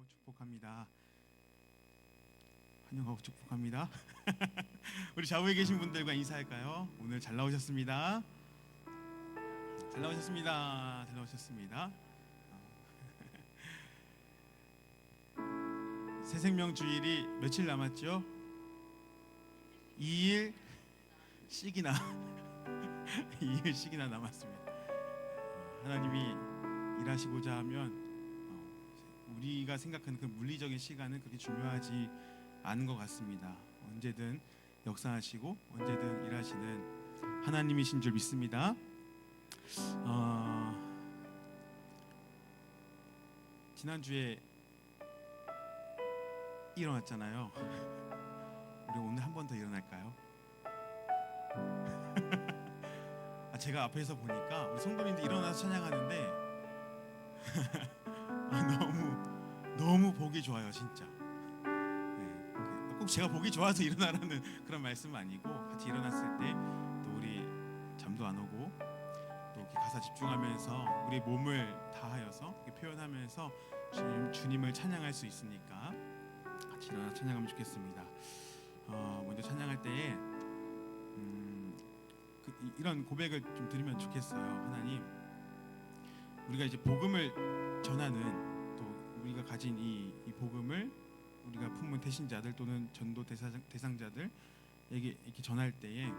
환영하고 축복합니다. 환영하고 축복합니다. 우리 좌우에 계신 분들과 인사할까요? 오늘 잘 나오셨습니다. 잘 나오셨습니다. 잘 나오셨습니다. 새생명 주일이 며칠 남았죠? 2일씩이나 2일씩이나 남았습니다. 하나님이 일하시고자 하면 우리가 생각하는 그 물리적인 시간은 그렇게 중요하지 않은 것 같습니다. 언제든 역사하시고 언제든 일하시는 하나님이신 줄 믿습니다. 지난주에 일어났잖아요. 우리 오늘 한 번 더 일어날까요? 제가 앞에서 보니까 우리 성도님들 일어나서 찬양하는데 너무 보기 좋아요, 진짜. 네, 꼭 제가 보기 좋아서 일어나라는 그런 말씀은 아니고, 같이 일어났을 때 또 우리 잠도 안 오고 또 이렇게 가사 집중하면서 우리 몸을 다하여서 표현하면서 주님을 찬양할 수 있으니까 같이 일어나 찬양하면 좋겠습니다. 먼저 찬양할 때에 이런 고백을 좀 드리면 좋겠어요. 하나님, 우리가 이제 복음을 전하는, 또 우리가 가진 이 복음을 우리가 품은 대신자들 또는 전도 대상자들에게 이렇게 전할 때에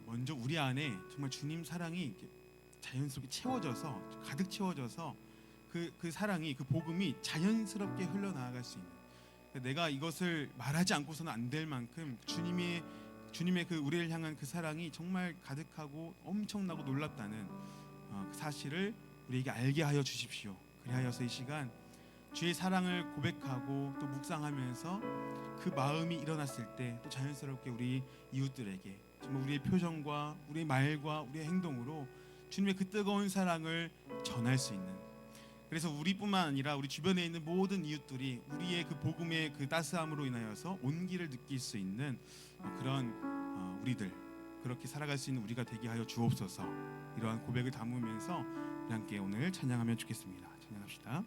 먼저 우리 안에 정말 주님 사랑이 이렇게 자연스럽게 채워져서, 가득 채워져서 그 사랑이, 그 복음이 자연스럽게 흘러나아갈 수 있는, 내가 이것을 말하지 않고서는 안 될 만큼 주님의 그 우리를 향한 그 사랑이 정말 가득하고 엄청나고 놀랍다는 그 사실을 우리에게 알게 하여 주십시오. 그리하여서 이 시간 주의 사랑을 고백하고 또 묵상하면서 그 마음이 일어났을 때 또 자연스럽게 우리 이웃들에게 정말 우리의 표정과 우리의 말과 우리의 행동으로 주님의 그 뜨거운 사랑을 전할 수 있는, 그래서 우리뿐만 아니라 우리 주변에 있는 모든 이웃들이 우리의 그 복음의 그 따스함으로 인하여서 온기를 느낄 수 있는 그런 우리들, 그렇게 살아갈 수 있는 우리가 되게 하여 주옵소서. 이러한 고백을 담으면서 우리 함께 오늘 찬양하면 좋겠습니다. 찬양합시다.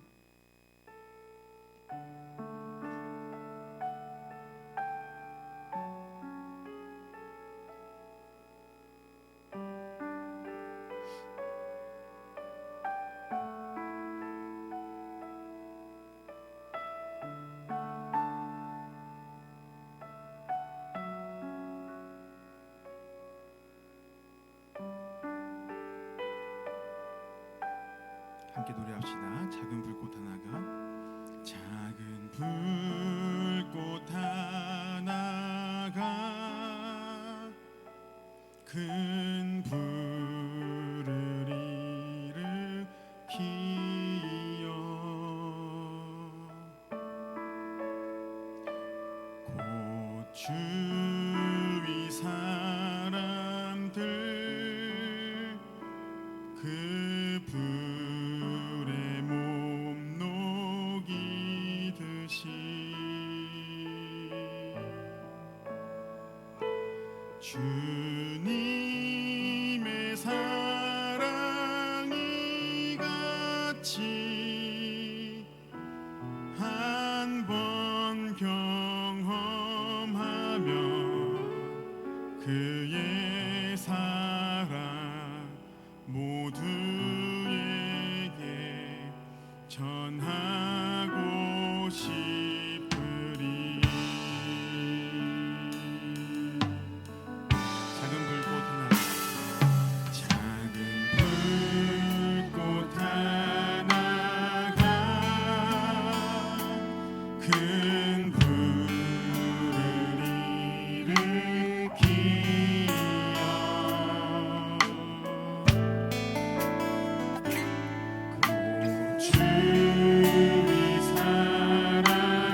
함께 노래합시다. 작은 불꽃 하나가, 작은 불꽃 하나가 큰 불을 일으키어 곧 주위 사람들 그 불에 몸 녹이듯이 주님의 사랑이 같이 한 번 경험하면 그의 사랑 모두에게 전하고 싶으리. 작은 불꽃 하나, 작은 불꽃 하나가 큰 불을 일으키어 주위 사랑이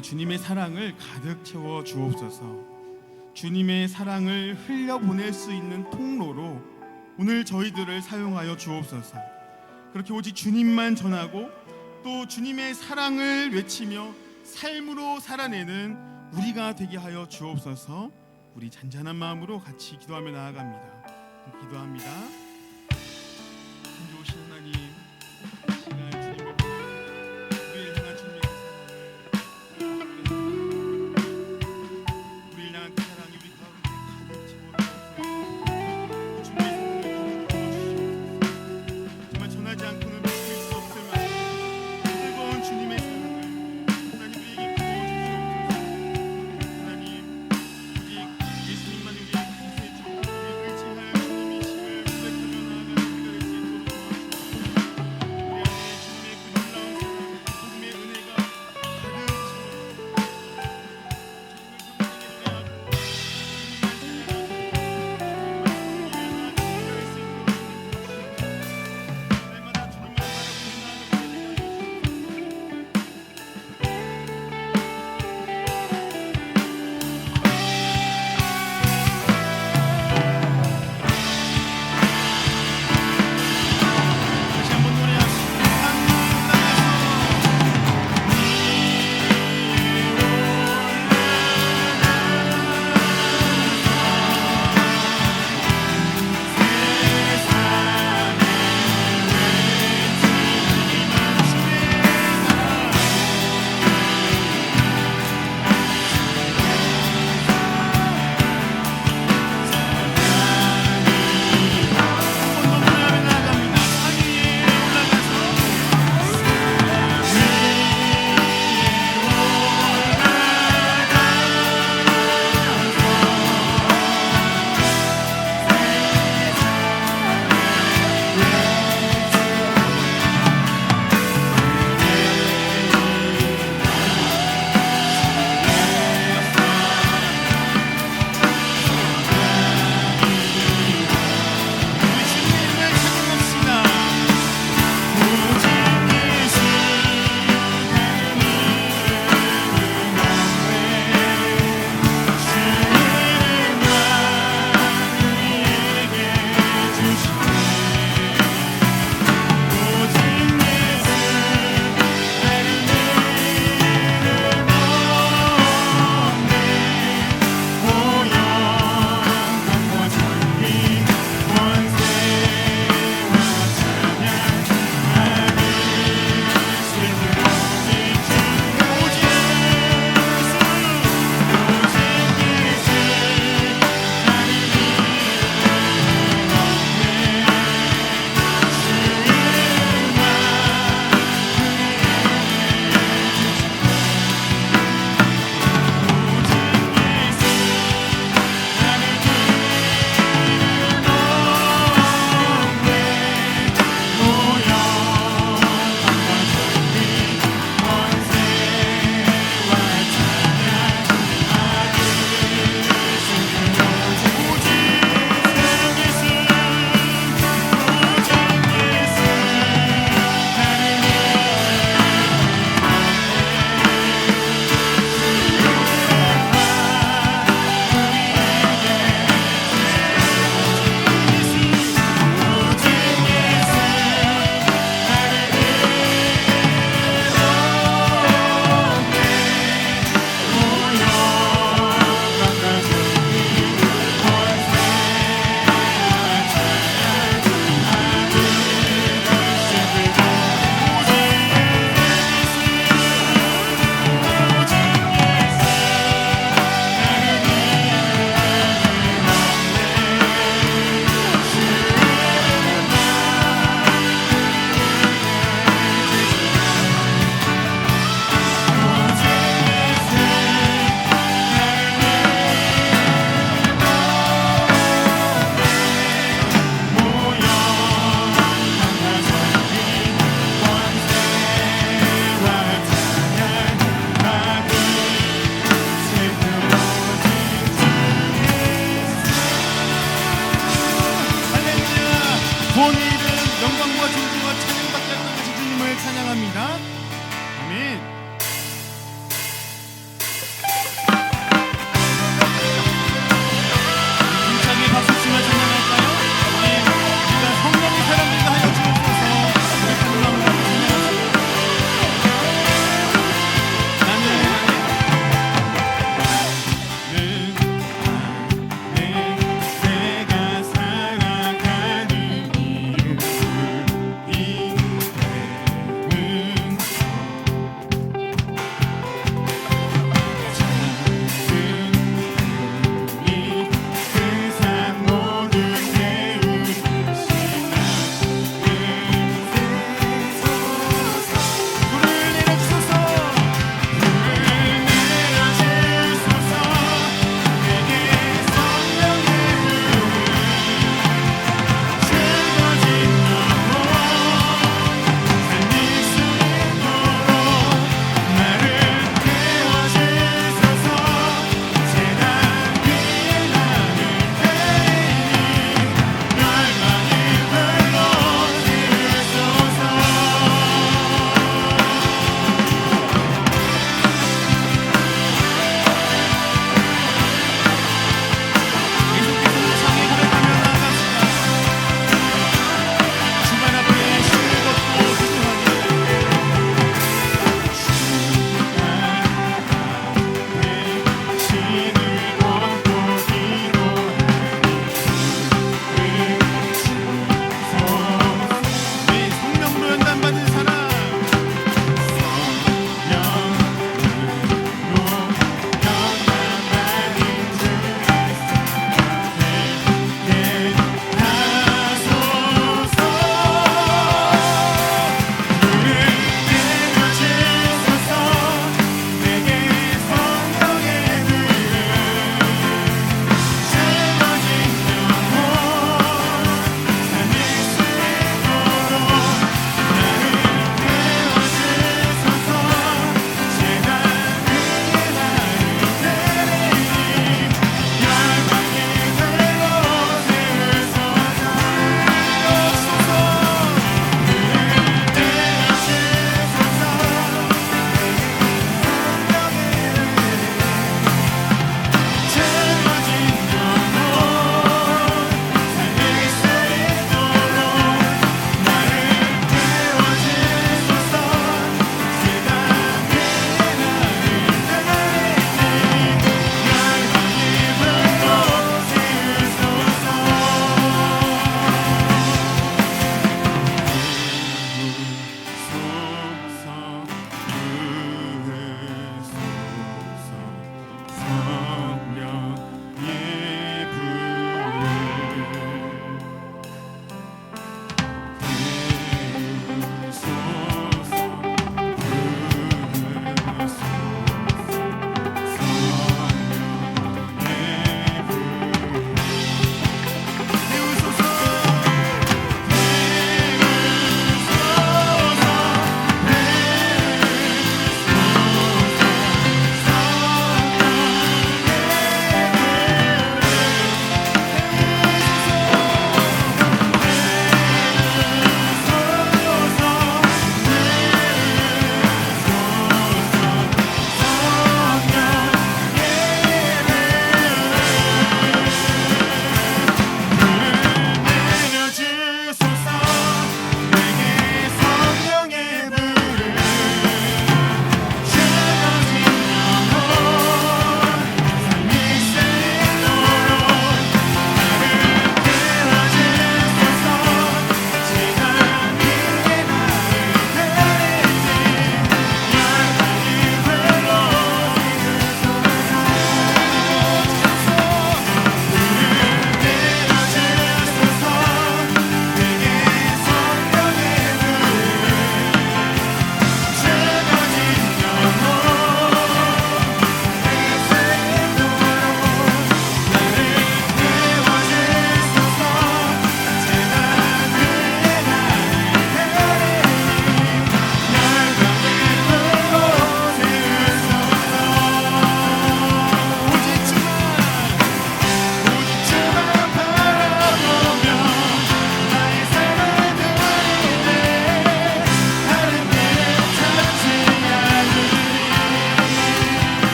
안에 주님의 사랑을 가득 채워 주옵소서. 주님의 사랑을 흘려보낼 수 있는 통로로 오늘 저희들을 사용하여 주옵소서. 그렇게 오직 주님만 전하고 또 주님의 사랑을 외치며 삶으로 살아내는 우리가 되게 하여 주옵소서. 우리 잔잔한 마음으로 같이 기도하며 나아갑니다. 기도합니다. 참 좋으신 하나님, 이 시간 주님을 우리를 향한 주님의 그 사랑을 우리를 향한 그 사랑이 우리 가운데 가득 채워주옵소서. 주님의 사랑을 가득 채워주시옵소서. 정말 전하지 않고는 버틸 수 없을 만큼 뜨거운 주님의 사랑을 하나님 우리에게 부어주시옵소서. 하나님 오직 예수님만 우리의 구세주, 우리를 의지하여 주님이심을 고백합니다.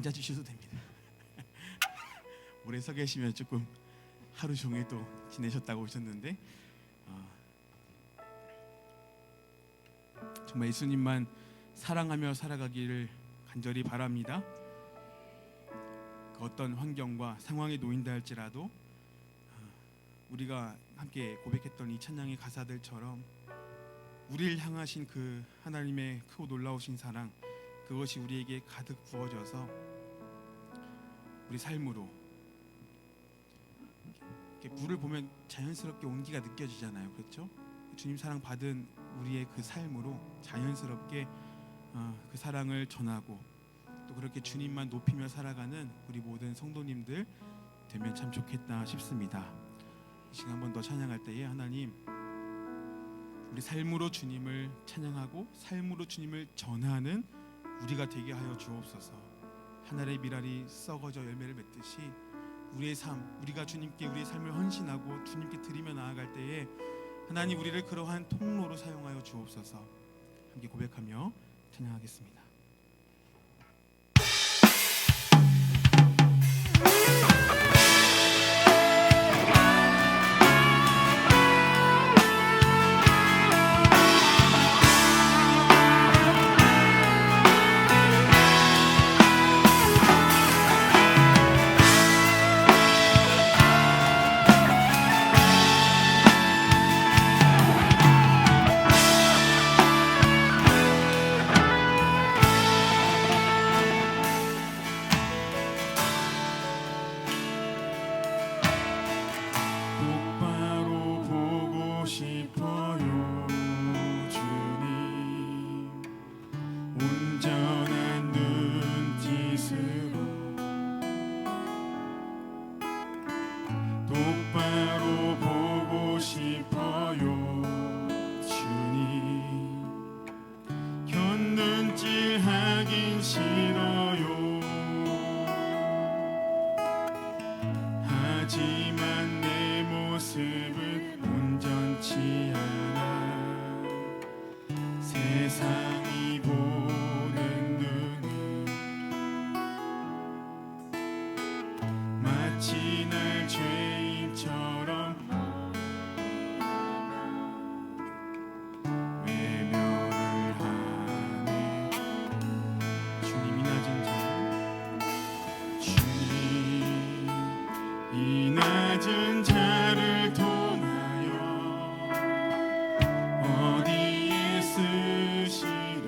앉아주셔도 됩니다. 오래 서 계시면 조금 하루 종일 또 지내셨다고 오셨는데 정말 예수님만 사랑하며 살아가기를 간절히 바랍니다. 그 어떤 환경과 상황에 놓인다 할지라도 우리가 함께 고백했던 이 찬양의 가사들처럼 우리를 향하신 그 하나님의 크고 놀라우신 사랑, 그것이 우리에게 가득 부어져서 우리 삶으로 이렇게 물을 보면 자연스럽게 온기가 느껴지잖아요. 그렇죠? 주님 사랑 받은 우리의 그 삶으로 자연스럽게 그 사랑을 전하고 또 그렇게 주님만 높이며 살아가는 우리 모든 성도님들 되면 참 좋겠다 싶습니다. 이 시간 한 번 더 찬양할 때에 하나님, 우리 삶으로 주님을 찬양하고 삶으로 주님을 전하는 우리가 되게 하여 주옵소서. 하늘의 밀알이 썩어져 열매를 맺듯이 우리의 삶, 우리가 주님께 우리의 삶을 헌신하고 주님께 드리며 나아갈 때에 하나님, 우리를 그러한 통로로 사용하여 주옵소서. 함께 고백하며 찬양하겠습니다. 똑바로 보고 싶어요 주님. 곁눈질 하긴 싫어요. 하지만 내 모습은 온전치 않아. 세상이 보는 눈은 마치 날 죄인처럼 외면을 하네. 주님이 낮은 자, 주님 이 낮은 자를 통하여 어디에 쓰시는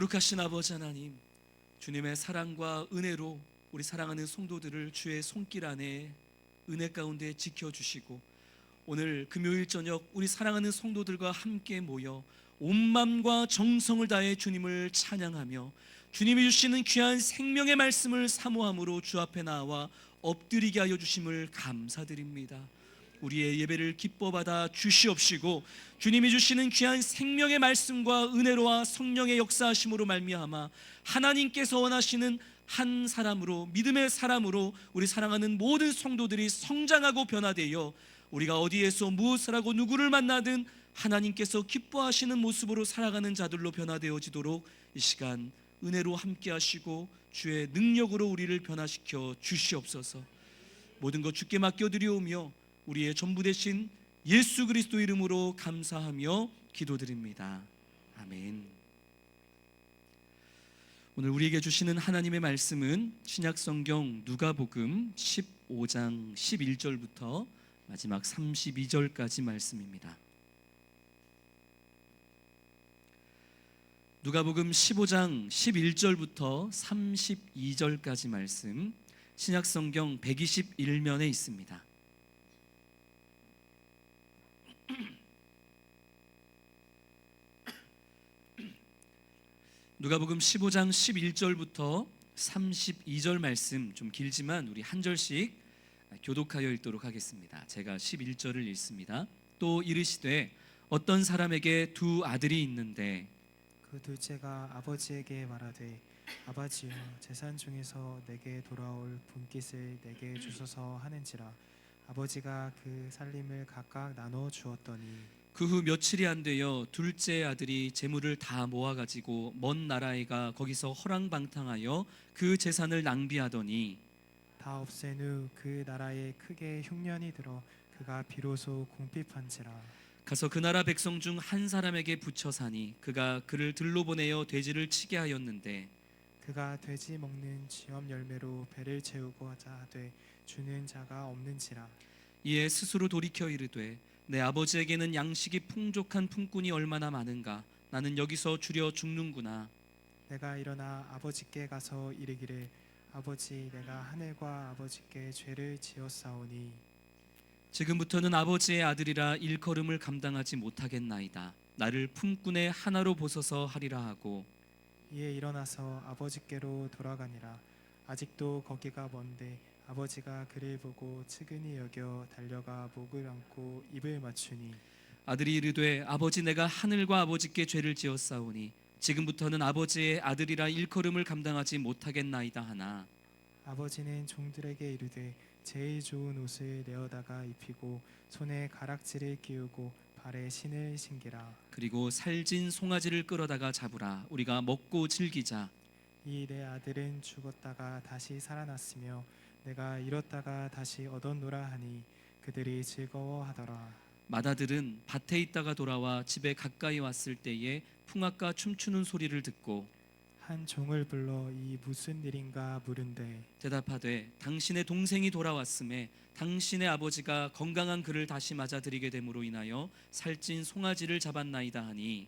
거룩하신 아버지 하나님, 주님의 사랑과 은혜로 우리 사랑하는 성도들을 주의 손길 안에 은혜 가운데 지켜주시고, 오늘 금요일 저녁 우리 사랑하는 성도들과 함께 모여 온 마음과 정성을 다해 주님을 찬양하며 주님이 주시는 귀한 생명의 말씀을 사모함으로 주 앞에 나와 엎드리게 하여 주심을 감사드립니다. 우리의 예배를 기뻐 받아 주시옵시고, 주님이 주시는 귀한 생명의 말씀과 은혜로와 성령의 역사하심으로 말미암아 하나님께서 원하시는 한 사람으로, 믿음의 사람으로 우리 사랑하는 모든 성도들이 성장하고 변화되어 우리가 어디에서 무엇을 하고 누구를 만나든 하나님께서 기뻐하시는 모습으로 살아가는 자들로 변화되어지도록 이 시간 은혜로 함께 하시고 주의 능력으로 우리를 변화시켜 주시옵소서. 모든 것 주께 맡겨드리오며 우리의 전부 되신 예수 그리스도 이름으로 감사하며 기도드립니다. 아멘. 오늘 우리에게 주시는 하나님의 말씀은 신약성경 누가복음 15장 11절부터 마지막 32절까지 말씀입니다. 누가복음 15장 11절부터 32절까지 말씀, 신약성경 121면에 있습니다. 누가복음 15장 11절부터 32절 말씀, 좀 길지만 우리 한 절씩 교독하여 읽도록 하겠습니다. 제가 11절을 읽습니다. 또 이르시되 어떤 사람에게 두 아들이 있는데 그 둘째가 아버지에게 말하되 아버지여 재산 중에서 내게 돌아올 분깃을 내게 주소서 하는지라. 아버지가 그 살림을 각각 나눠 주었더니 그 후 며칠이 안 되어 둘째 아들이 재물을 다 모아가지고 먼 나라에 가 거기서 허랑방탕하여 그 재산을 낭비하더니 다 없앤 후 그 나라에 크게 흉년이 들어 그가 비로소 궁핍한지라. 가서 그 나라 백성 중 한 사람에게 붙여 사니 그가 그를 들로 보내어 돼지를 치게 하였는데 그가 돼지 먹는 쥐엄 열매로 배를 채우고자 하되 주는 자가 없는지라. 이에 스스로 돌이켜 이르되 내 아버지에게는 양식이 풍족한 품꾼이 얼마나 많은가. 나는 여기서 주려 죽는구나. 내가 일어나 아버지께 가서 이르기를 아버지 내가 하늘과 아버지께 죄를 지었사오니 지금부터는 아버지의 아들이라 일컬음을 감당하지 못하겠나이다. 나를 품꾼의 하나로 보소서 하리라 하고 이에 일어나서 아버지께로 돌아가니라. 아직도 거기가 먼데 아버지가 그를 보고 측은히 여겨 달려가 목을 안고 입을 맞추니 아들이 이르되 아버지 내가 하늘과 아버지께 죄를 지었사오니 지금부터는 아버지의 아들이라 일컬음을 감당하지 못하겠나이다 하나 아버지는 종들에게 이르되 제일 좋은 옷을 내어다가 입히고 손에 가락지를 끼우고 발에 신을 신기라. 그리고 살진 송아지를 끌어다가 잡으라. 우리가 먹고 즐기자. 이 내 아들은 죽었다가 다시 살아났으며 내가 잃었다가 다시 얻었노라 하니 그들이 즐거워하더라. 맏아들은 밭에 있다가 돌아와 집에 가까이 왔을 때에 풍악과 춤추는 소리를 듣고 한 종을 불러 이 무슨 일인가 물은데 대답하되 당신의 동생이 돌아왔음에 당신의 아버지가 건강한 그를 다시 맞아들이게 됨으로 인하여 살찐 송아지를 잡았나이다 하니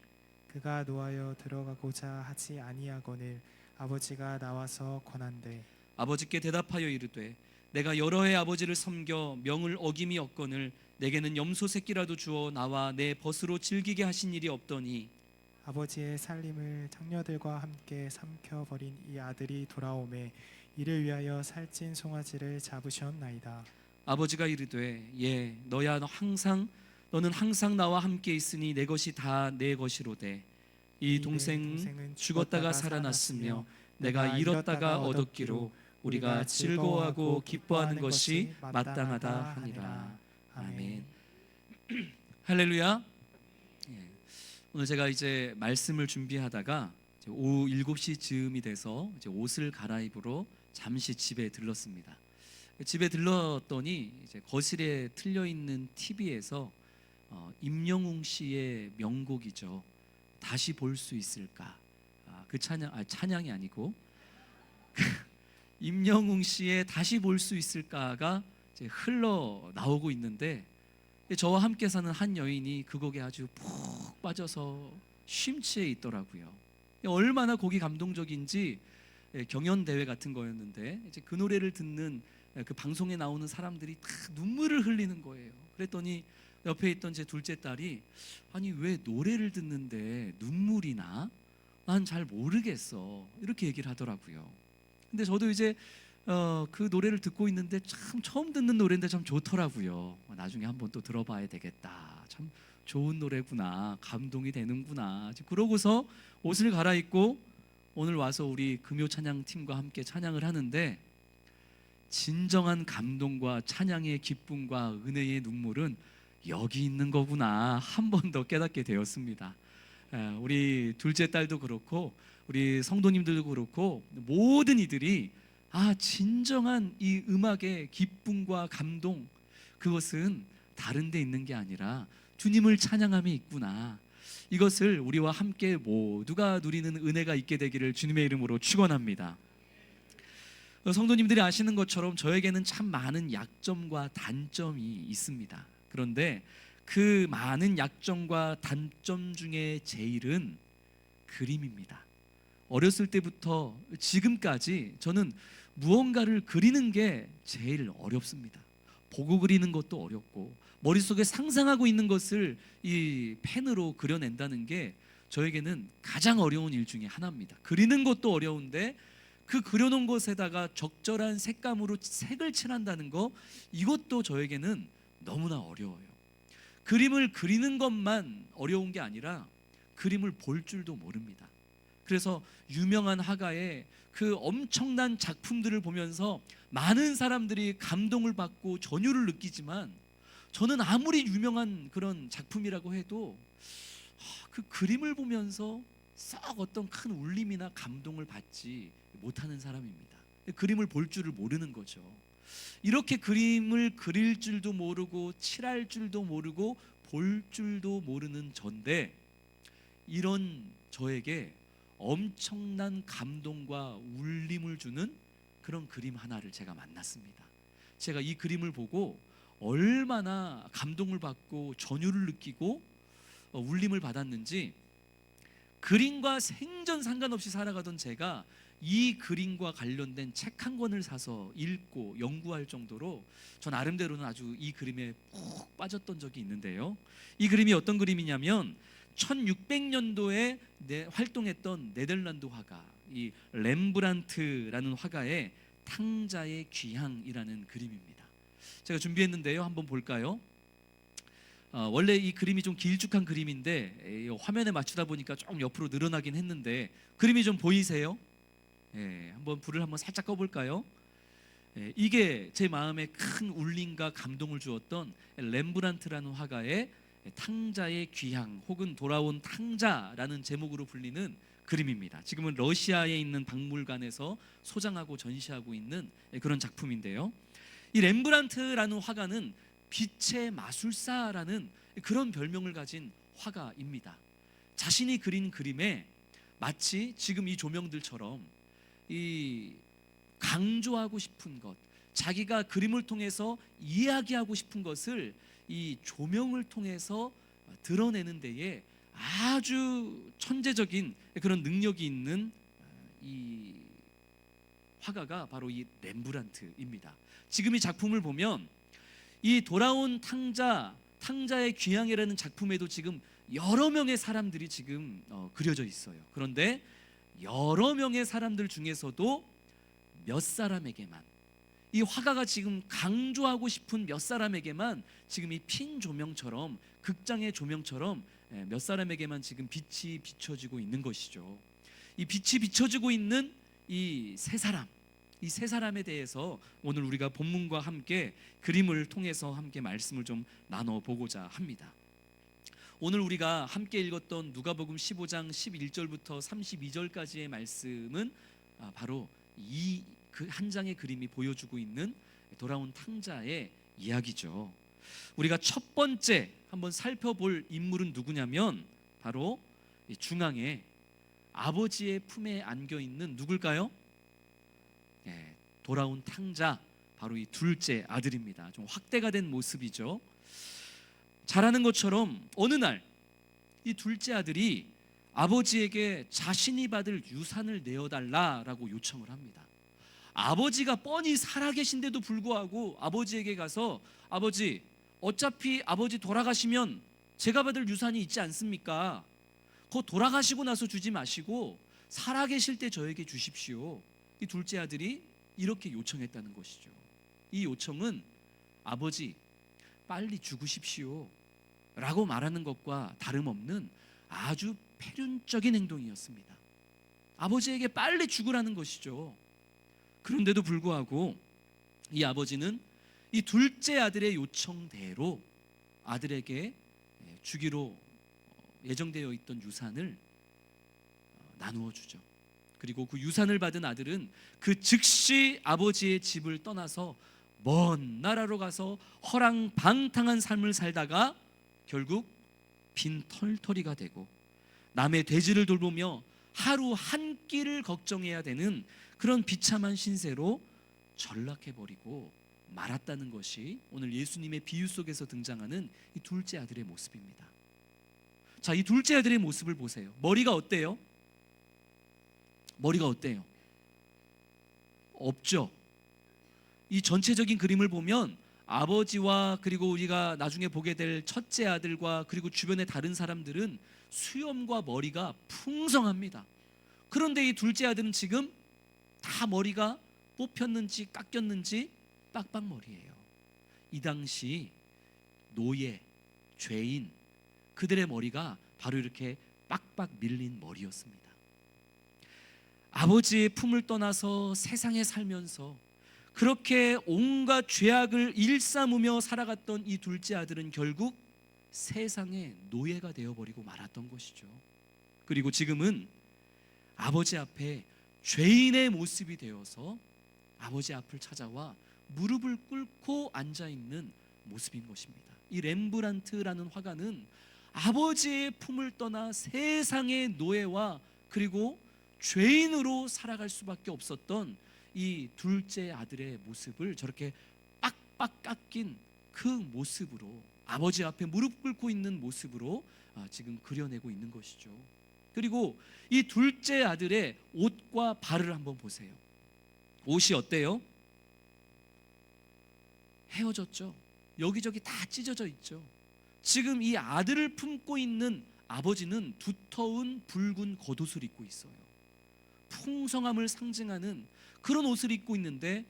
그가 노하여 들어가고자 하지 아니하거늘 아버지가 나와서 권한대 아버지께 대답하여 이르되 내가 여러 해 아버지를 섬겨 명을 어김이 없거늘 내게는 염소 새끼라도 주어 나와 내 벗으로 즐기게 하신 일이 없더니 아버지의 살림을 장녀들과 함께 삼켜버린 이 아들이 돌아오매 이를 위하여 살찐 송아지를 잡으셨나이다. 아버지가 이르되 예 너는 항상 나와 함께 있으니 내 것이 다 내 것이로되 이 동생은 죽었다가 살아났으며 내가 잃었다가 얻었기로 우리가 즐거워하고 기뻐하는 것이 마땅하다 하니라. 아멘. 할렐루야. 예. 오늘 제가 이제 말씀을 준비하다가 오후 7시 즈음이 돼서 이제 옷을 갈아입으러 잠시 집에 들렀습니다. 집에 들렀더니 이제 거실에 틀려 있는 TV에서 임영웅 씨의 명곡이죠. 다시 볼 수 있을까? 그 찬양이 아니고 임영웅 씨의 다시 볼 수 있을까가 이제 흘러 나오고 있는데 저와 함께 사는 한 여인이 그 곡에 아주 푹 빠져서 쉼치에 있더라고요. 얼마나 곡이 감동적인지 경연 대회 같은 거였는데 이제 그 노래를 듣는 그 방송에 나오는 사람들이 다 눈물을 흘리는 거예요. 그랬더니 옆에 있던 제 둘째 딸이 아니 왜 노래를 듣는데 눈물이 나? 난 잘 모르겠어. 이렇게 얘기를 하더라고요. 근데 저도 이제 그 노래를 듣고 있는데 참 처음 듣는 노래인데 참 좋더라고요. 나중에 한번 또 들어봐야 되겠다. 참 좋은 노래구나. 감동이 되는구나. 그러고서 옷을 갈아입고 오늘 와서 우리 금요 찬양 팀과 함께 찬양을 하는데 진정한 감동과 찬양의 기쁨과 은혜의 눈물은 여기 있는 거구나 한 번 더 깨닫게 되었습니다. 우리 둘째 딸도 그렇고 우리 성도님들도 그렇고 모든 이들이 진정한 이 음악의 기쁨과 감동, 그것은 다른 데 있는 게 아니라 주님을 찬양함에 있구나. 이것을 우리와 함께 모두가 누리는 은혜가 있게 되기를 주님의 이름으로 축원합니다. 성도님들이 아시는 것처럼 저에게는 참 많은 약점과 단점이 있습니다. 그런데 그 많은 약점과 단점 중에 제일은 그림입니다. 어렸을 때부터 지금까지 저는 무언가를 그리는 게 제일 어렵습니다. 보고 그리는 것도 어렵고 머릿속에 상상하고 있는 것을 이 펜으로 그려낸다는 게 저에게는 가장 어려운 일 중에 하나입니다. 그리는 것도 어려운데 그 그려놓은 것에다가 적절한 색감으로 색을 칠한다는 거, 이것도 저에게는 너무나 어려워요. 그림을 그리는 것만 어려운 게 아니라 그림을 볼 줄도 모릅니다. 그래서 유명한 화가의 그 엄청난 작품들을 보면서 많은 사람들이 감동을 받고 전율을 느끼지만 저는 아무리 유명한 그런 작품이라고 해도 그 그림을 보면서 썩 어떤 큰 울림이나 감동을 받지 못하는 사람입니다. 그림을 볼 줄을 모르는 거죠. 이렇게 그림을 그릴 줄도 모르고 칠할 줄도 모르고 볼 줄도 모르는 전데 이런 저에게 엄청난 감동과 울림을 주는 그런 그림 하나를 제가 만났습니다. 제가 이 그림을 보고 얼마나 감동을 받고 전율을 느끼고 울림을 받았는지, 그림과 생전 상관없이 살아가던 제가 이 그림과 관련된 책 한 권을 사서 읽고 연구할 정도로 전 나름대로는 아주 이 그림에 푹 빠졌던 적이 있는데요. 이 그림이 어떤 그림이냐면 1600년도에 활동했던 네덜란드 화가 이 렘브란트라는 화가의 탕자의 귀향이라는 그림입니다. 제가 준비했는데요, 한번 볼까요? 원래 이 그림이 좀 길쭉한 그림인데 화면에 맞추다 보니까 좀 옆으로 늘어나긴 했는데 그림이 좀 보이세요? 한번 불을 한번 살짝 꺼볼까요? 이게 제 마음에 큰 울림과 감동을 주었던 렘브란트라는 화가의 탕자의 귀향 혹은 돌아온 탕자라는 제목으로 불리는 그림입니다. 지금은 러시아에 있는 박물관에서 소장하고 전시하고 있는 그런 작품인데요. 이 렘브란트라는 화가는 빛의 마술사라는 그런 별명을 가진 화가입니다. 자신이 그린 그림에 마치 지금 이 조명들처럼 이 강조하고 싶은 것, 자기가 그림을 통해서 이야기하고 싶은 것을 이 조명을 통해서 드러내는 데에 아주 천재적인 그런 능력이 있는 이 화가가 바로 이 렘브란트입니다. 지금 이 작품을 보면 이 돌아온 탕자의 귀향이라는 작품에도 지금 여러 명의 사람들이 지금 그려져 있어요. 그런데 여러 명의 사람들 중에서도 몇 사람에게만, 이 화가가 지금 강조하고 싶은 몇 사람에게만 지금 이 핀 조명처럼, 극장의 조명처럼 몇 사람에게만 지금 빛이 비춰지고 있는 것이죠. 이 빛이 비춰지고 있는 이 세 사람, 이 세 사람에 대해서 오늘 우리가 본문과 함께 그림을 통해서 함께 말씀을 좀 나눠보고자 합니다. 오늘 우리가 함께 읽었던 누가복음 15장 11절부터 32절까지의 말씀은 바로 이 그 한 장의 그림이 보여주고 있는 돌아온 탕자의 이야기죠. 우리가 첫 번째 한번 살펴볼 인물은 누구냐면 바로 중앙에 아버지의 품에 안겨 있는 누굴까요? 돌아온 탕자, 바로 이 둘째 아들입니다. 좀 확대가 된 모습이죠. 잘 아는 것처럼 어느 날 이 둘째 아들이 아버지에게 자신이 받을 유산을 내어달라라고 요청을 합니다. 아버지가 뻔히 살아계신데도 불구하고 아버지에게 가서 아버지, 어차피 아버지 돌아가시면 제가 받을 유산이 있지 않습니까? 그거 돌아가시고 나서 주지 마시고 살아계실 때 저에게 주십시오. 이 둘째 아들이 이렇게 요청했다는 것이죠. 이 요청은 아버지 빨리 죽으십시오 라고 말하는 것과 다름없는 아주 패륜적인 행동이었습니다. 아버지에게 빨리 죽으라는 것이죠. 그런데도 불구하고 이 아버지는 이 둘째 아들의 요청대로 아들에게 주기로 예정되어 있던 유산을 나누어 주죠. 그리고 그 유산을 받은 아들은 그 즉시 아버지의 집을 떠나서 먼 나라로 가서 허랑방탕한 삶을 살다가 결국 빈털터리가 되고 남의 돼지를 돌보며 하루 한 끼를 걱정해야 되는 그런 비참한 신세로 전락해버리고 말았다는 것이 오늘 예수님의 비유 속에서 등장하는 이 둘째 아들의 모습입니다. 자, 이 둘째 아들의 모습을 보세요. 머리가 어때요? 머리가 어때요? 없죠. 이 전체적인 그림을 보면 아버지와 그리고 우리가 나중에 보게 될 첫째 아들과 그리고 주변의 다른 사람들은 수염과 머리가 풍성합니다. 그런데 이 둘째 아들은 지금 다 머리가 뽑혔는지 깎였는지 빡빡머리예요. 이 당시 노예, 죄인 그들의 머리가 바로 이렇게 빡빡 밀린 머리였습니다. 아버지의 품을 떠나서 세상에 살면서 그렇게 온갖 죄악을 일삼으며 살아갔던 이 둘째 아들은 결국 세상의 노예가 되어버리고 말았던 것이죠. 그리고 지금은 아버지 앞에 죄인의 모습이 되어서 아버지 앞을 찾아와 무릎을 꿇고 앉아있는 모습인 것입니다. 이 렘브란트라는 화가는 아버지의 품을 떠나 세상의 노예와 그리고 죄인으로 살아갈 수밖에 없었던 이 둘째 아들의 모습을 저렇게 빡빡 깎인 그 모습으로 아버지 앞에 무릎 꿇고 있는 모습으로 지금 그려내고 있는 것이죠. 그리고 이 둘째 아들의 옷과 발을 한번 보세요. 옷이 어때요? 헤어졌죠. 여기저기 다 찢어져 있죠. 지금 이 아들을 품고 있는 아버지는 두터운 붉은 겉옷을 입고 있어요. 풍성함을 상징하는 그런 옷을 입고 있는데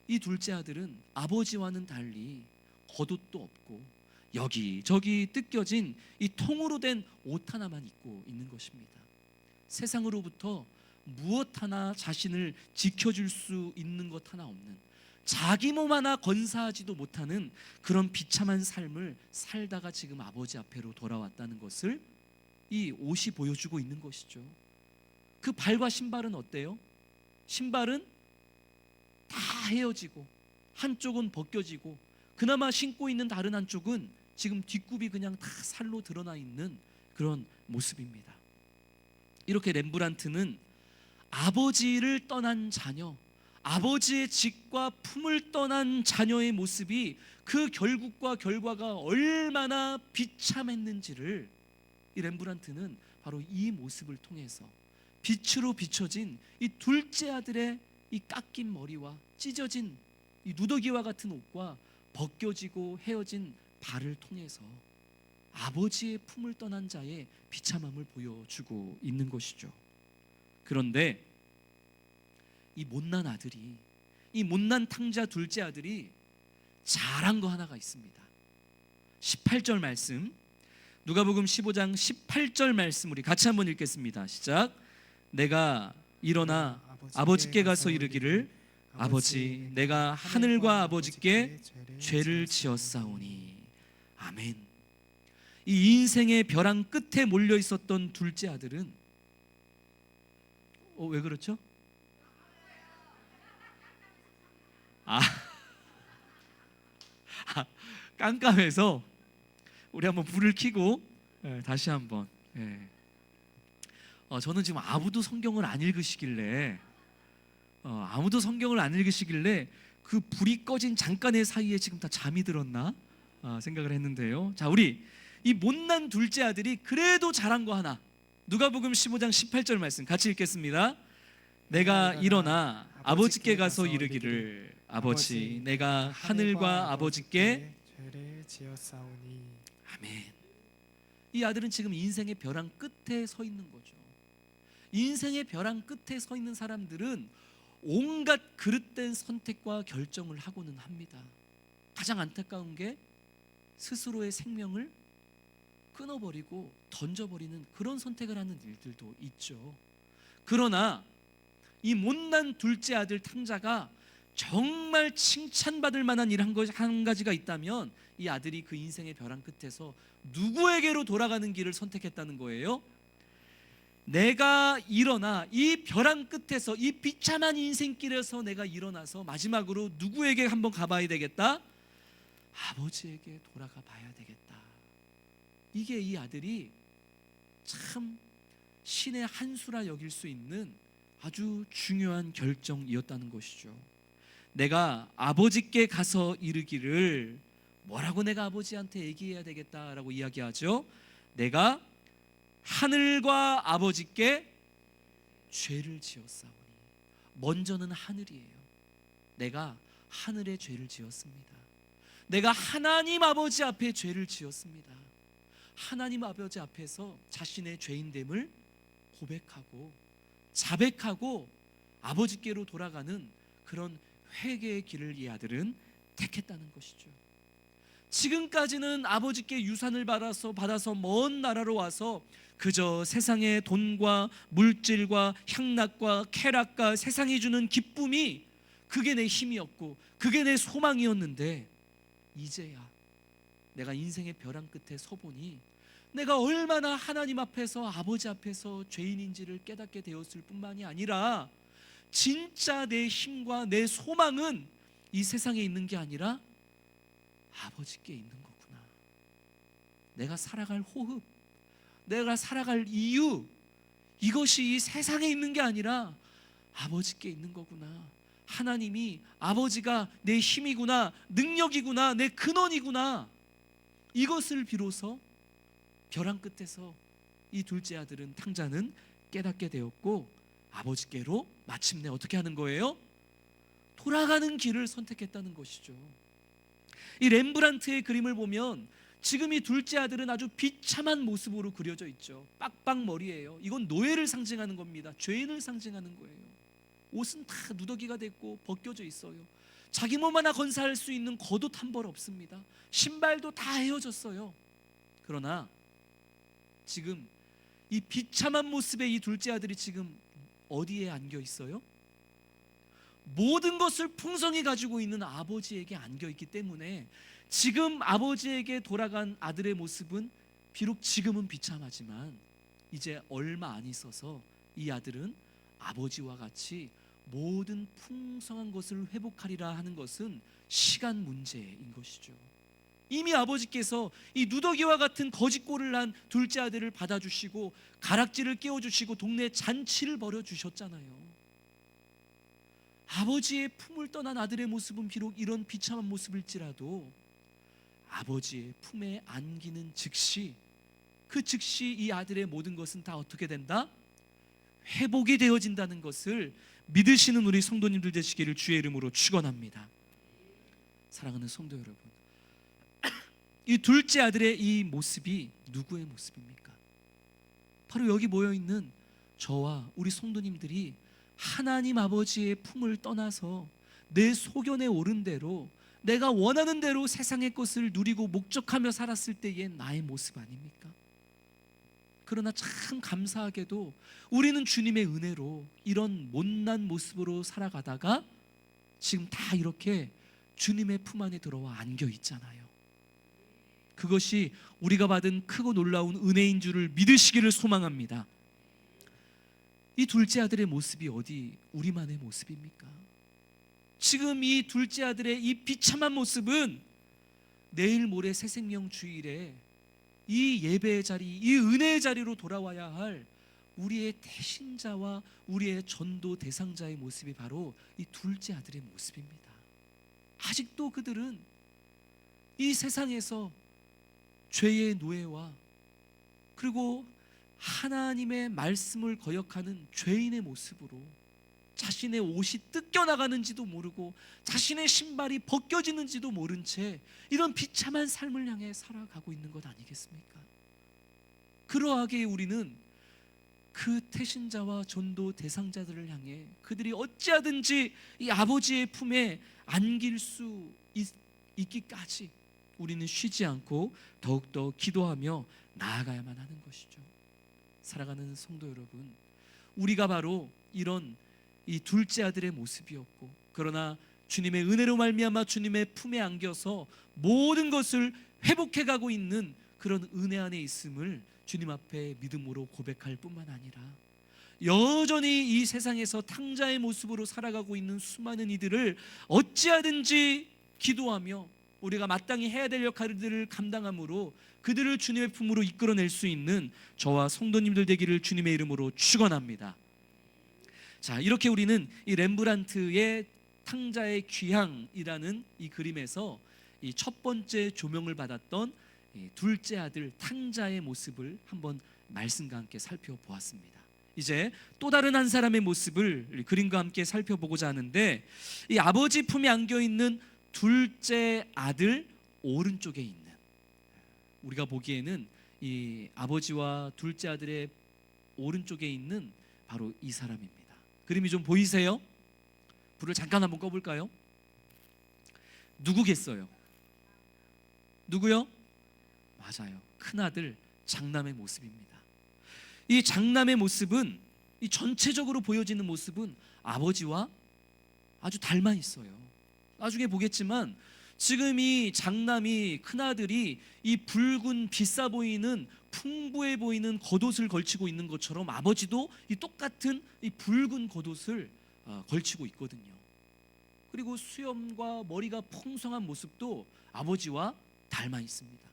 이 둘째 아들은 아버지와는 달리 겉옷도 없고 여기저기 뜯겨진 이 통으로 된 옷 하나만 입고 있는 것입니다. 세상으로부터 무엇 하나 자신을 지켜줄 수 있는 것 하나 없는, 자기 몸 하나 건사하지도 못하는 그런 비참한 삶을 살다가 지금 아버지 앞에로 돌아왔다는 것을 이 옷이 보여주고 있는 것이죠. 그 발과 신발은 어때요? 신발은 다 헤어지고 한쪽은 벗겨지고 그나마 신고 있는 다른 한쪽은 지금 뒷굽이 그냥 다 살로 드러나 있는 그런 모습입니다. 이렇게 렘브란트는 아버지를 떠난 자녀, 아버지의 직과 품을 떠난 자녀의 모습이 그 결국과 결과가 얼마나 비참했는지를 이 렘브란트는 바로 이 모습을 통해서 빛으로 비춰진 이 둘째 아들의 이 깎인 머리와 찢어진 이 누더기와 같은 옷과 벗겨지고 헤어진 발을 통해서 아버지의 품을 떠난 자의 비참함을 보여주고 있는 것이죠. 그런데 이 못난 아들이, 이 못난 탕자 둘째 아들이 잘한 거 하나가 있습니다. 18절 말씀, 누가복음 15장 18절 말씀 우리 같이 한번 읽겠습니다. 시작. 내가 일어나 아버지께 가서 이르기를 아버지 내가 하늘과 아버지께 죄를 지었사오니 아멘. 이 인생의 벼랑 끝에 몰려 있었던 둘째 아들은 왜 그렇죠? 깜깜해서 우리 한번 불을 켜고 다시 한번. 저는 지금 아무도 성경을 안 읽으시길래 그 불이 꺼진 잠깐의 사이에 지금 다 잠이 들었나 생각을 했는데요. 자, 우리 이 못난 둘째 아들이 그래도 잘한 거 하나, 누가복음 15장 18절 말씀 같이 읽겠습니다. 내가 일어나 아버지께 가서 이르기를 아버지 내가 하늘과 아버지께 죄를 지었사오니. 아멘. 이 아들은 지금 인생의 벼랑 끝에 서 있는 거죠. 인생의 벼랑 끝에 서 있는 사람들은 온갖 그릇된 선택과 결정을 하고는 합니다. 가장 안타까운 게 스스로의 생명을 끊어버리고 던져버리는 그런 선택을 하는 일들도 있죠. 그러나 이 못난 둘째 아들 탕자가 정말 칭찬받을 만한 일 한 가지가 있다면 이 아들이 그 인생의 벼랑 끝에서 누구에게로 돌아가는 길을 선택했다는 거예요. 내가 일어나 이 벼랑 끝에서 이 비참한 인생길에서 내가 일어나서 마지막으로 누구에게 한번 가봐야 되겠다? 아버지에게 돌아가 봐야 되겠다. 이게 이 아들이 참 신의 한 수라 여길 수 있는 아주 중요한 결정이었다는 것이죠. 내가 아버지께 가서 이르기를, 뭐라고 내가 아버지한테 얘기해야 되겠다라고 이야기하죠. 내가 하늘과 아버지께 죄를 지었사오니. 먼저는 하늘이에요. 내가 하늘에 죄를 지었습니다. 내가 하나님 아버지 앞에 죄를 지었습니다. 하나님 아버지 앞에서 자신의 죄인됨을 고백하고 자백하고 아버지께로 돌아가는 그런 회개의 길을 이 아들은 택했다는 것이죠. 지금까지는 아버지께 유산을 받아서 먼 나라로 와서 그저 세상의 돈과 물질과 향락과 쾌락과 세상이 주는 기쁨이 그게 내 힘이었고 그게 내 소망이었는데, 이제야 내가 인생의 벼랑 끝에 서보니 내가 얼마나 하나님 앞에서 아버지 앞에서 죄인인지를 깨닫게 되었을 뿐만이 아니라 진짜 내 힘과 내 소망은 이 세상에 있는 게 아니라 아버지께 있는 거구나. 내가 살아갈 호흡, 내가 살아갈 이유, 이것이 이 세상에 있는 게 아니라 아버지께 있는 거구나. 하나님이, 아버지가 내 힘이구나, 능력이구나, 내 근원이구나. 이것을 비로소 벼랑 끝에서 이 둘째 아들은, 탕자는 깨닫게 되었고 아버지께로 마침내 어떻게 하는 거예요? 돌아가는 길을 선택했다는 것이죠. 이 렘브란트의 그림을 보면 지금 이 둘째 아들은 아주 비참한 모습으로 그려져 있죠. 빡빡머리예요. 이건 노예를 상징하는 겁니다. 죄인을 상징하는 거예요. 옷은 다 누더기가 됐고 벗겨져 있어요. 자기 몸 하나 건사할 수 있는 겉옷 한 벌 없습니다. 신발도 다 헤어졌어요. 그러나 지금 이 비참한 모습의 이 둘째 아들이 지금 어디에 안겨 있어요? 모든 것을 풍성히 가지고 있는 아버지에게 안겨 있기 때문에 지금 아버지에게 돌아간 아들의 모습은 비록 지금은 비참하지만 이제 얼마 안 있어서 이 아들은 아버지와 같이 모든 풍성한 것을 회복하리라 하는 것은 시간 문제인 것이죠. 이미 아버지께서 이 누더기와 같은 거짓골을 난 둘째 아들을 받아주시고 가락지를 끼워주시고 동네 잔치를 벌여주셨잖아요. 아버지의 품을 떠난 아들의 모습은 비록 이런 비참한 모습일지라도 아버지의 품에 안기는 즉시, 그 즉시 이 아들의 모든 것은 다 어떻게 된다? 회복이 되어진다는 것을 믿으시는 우리 성도님들 되시기를 주의 이름으로 축원합니다. 사랑하는 성도 여러분, 이 둘째 아들의 이 모습이 누구의 모습입니까? 바로 여기 모여있는 저와 우리 성도님들이 하나님 아버지의 품을 떠나서 내 소견에 오른 대로 내가 원하는 대로 세상의 것을 누리고 목적하며 살았을 때의 나의 모습 아닙니까? 그러나 참 감사하게도 우리는 주님의 은혜로 이런 못난 모습으로 살아가다가 지금 다 이렇게 주님의 품 안에 들어와 안겨 있잖아요. 그것이 우리가 받은 크고 놀라운 은혜인 줄을 믿으시기를 소망합니다. 이 둘째 아들의 모습이 어디 우리만의 모습입니까? 지금 이 둘째 아들의 이 비참한 모습은 내일 모레 새생명 주일에 이 예배의 자리, 이 은혜의 자리로 돌아와야 할 우리의 대신자와 우리의 전도 대상자의 모습이 바로 이 둘째 아들의 모습입니다. 아직도 그들은 이 세상에서 죄의 노예와 그리고 하나님의 말씀을 거역하는 죄인의 모습으로 자신의 옷이 뜯겨나가는지도 모르고 자신의 신발이 벗겨지는지도 모른 채 이런 비참한 삶을 향해 살아가고 있는 것 아니겠습니까? 그러하게 우리는 그 태신자와 전도 대상자들을 향해 그들이 어찌하든지 이 아버지의 품에 안길 수 있기까지 우리는 쉬지 않고 더욱더 기도하며 나아가야만 하는 것이죠. 사랑하는 성도 여러분, 우리가 바로 이런 이 둘째 아들의 모습이었고, 그러나 주님의 은혜로 말미암아 주님의 품에 안겨서 모든 것을 회복해가고 있는 그런 은혜 안에 있음을 주님 앞에 믿음으로 고백할 뿐만 아니라 여전히 이 세상에서 탕자의 모습으로 살아가고 있는 수많은 이들을 어찌하든지 기도하며 우리가 마땅히 해야 될 역할들을 감당함으로 그들을 주님의 품으로 이끌어낼 수 있는 저와 성도님들 되기를 주님의 이름으로 축원합니다. 자, 이렇게 우리는 이 렘브란트의 탕자의 귀향이라는 이 그림에서 이 첫 번째 조명을 받았던 이 둘째 아들 탕자의 모습을 한번 말씀과 함께 살펴보았습니다. 이제 또 다른 한 사람의 모습을 그림과 함께 살펴보고자 하는데, 이 아버지 품에 안겨 있는 둘째 아들 오른쪽에 있는, 우리가 보기에는 이 아버지와 둘째 아들의 오른쪽에 있는 바로 이 사람입니다. 그림이 좀 보이세요? 불을 잠깐 한번 꺼볼까요? 누구겠어요? 누구요? 맞아요. 큰아들 장남의 모습입니다. 이 장남의 모습은, 이 전체적으로 보여지는 모습은 아버지와 아주 닮아 있어요. 나중에 보겠지만 지금 이 장남이, 큰아들이 이 붉은 비싸 보이는 풍부해 보이는 겉옷을 걸치고 있는 것처럼 아버지도 이 똑같은 이 붉은 겉옷을 걸치고 있거든요. 그리고 수염과 머리가 풍성한 모습도 아버지와 닮아 있습니다.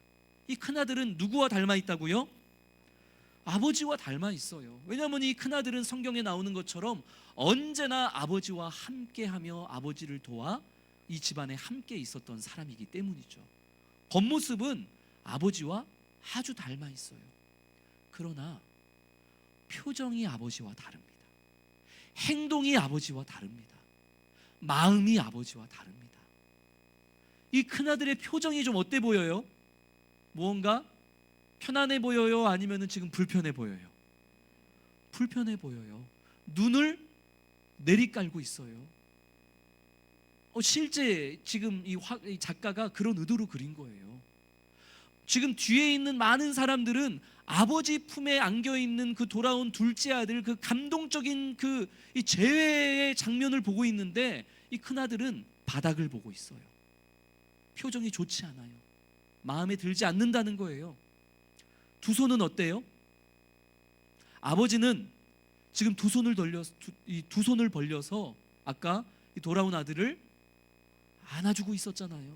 이 큰아들은 누구와 닮아 있다고요? 아버지와 닮아 있어요. 왜냐하면 이 큰아들은 성경에 나오는 것처럼 언제나 아버지와 함께하며 아버지를 도와 이 집안에 함께 있었던 사람이기 때문이죠. 겉모습은 아버지와 아주 닮아 있어요. 그러나 표정이 아버지와 다릅니다. 행동이 아버지와 다릅니다. 마음이 아버지와 다릅니다. 이 큰아들의 표정이 좀 어때 보여요? 무언가 편안해 보여요? 아니면 지금 불편해 보여요? 불편해 보여요. 눈을 내리깔고 있어요. 실제 지금 이 작가가 그런 의도로 그린 거예요. 지금 뒤에 있는 많은 사람들은 아버지 품에 안겨 있는 그 돌아온 둘째 아들, 그 감동적인 그 이 재회의 장면을 보고 있는데, 이 큰아들은 바닥을 보고 있어요. 표정이 좋지 않아요. 마음에 들지 않는다는 거예요. 두 손은 어때요? 아버지는 지금 두 손을 벌려서 아까 이 돌아온 아들을 안아주고 있었잖아요.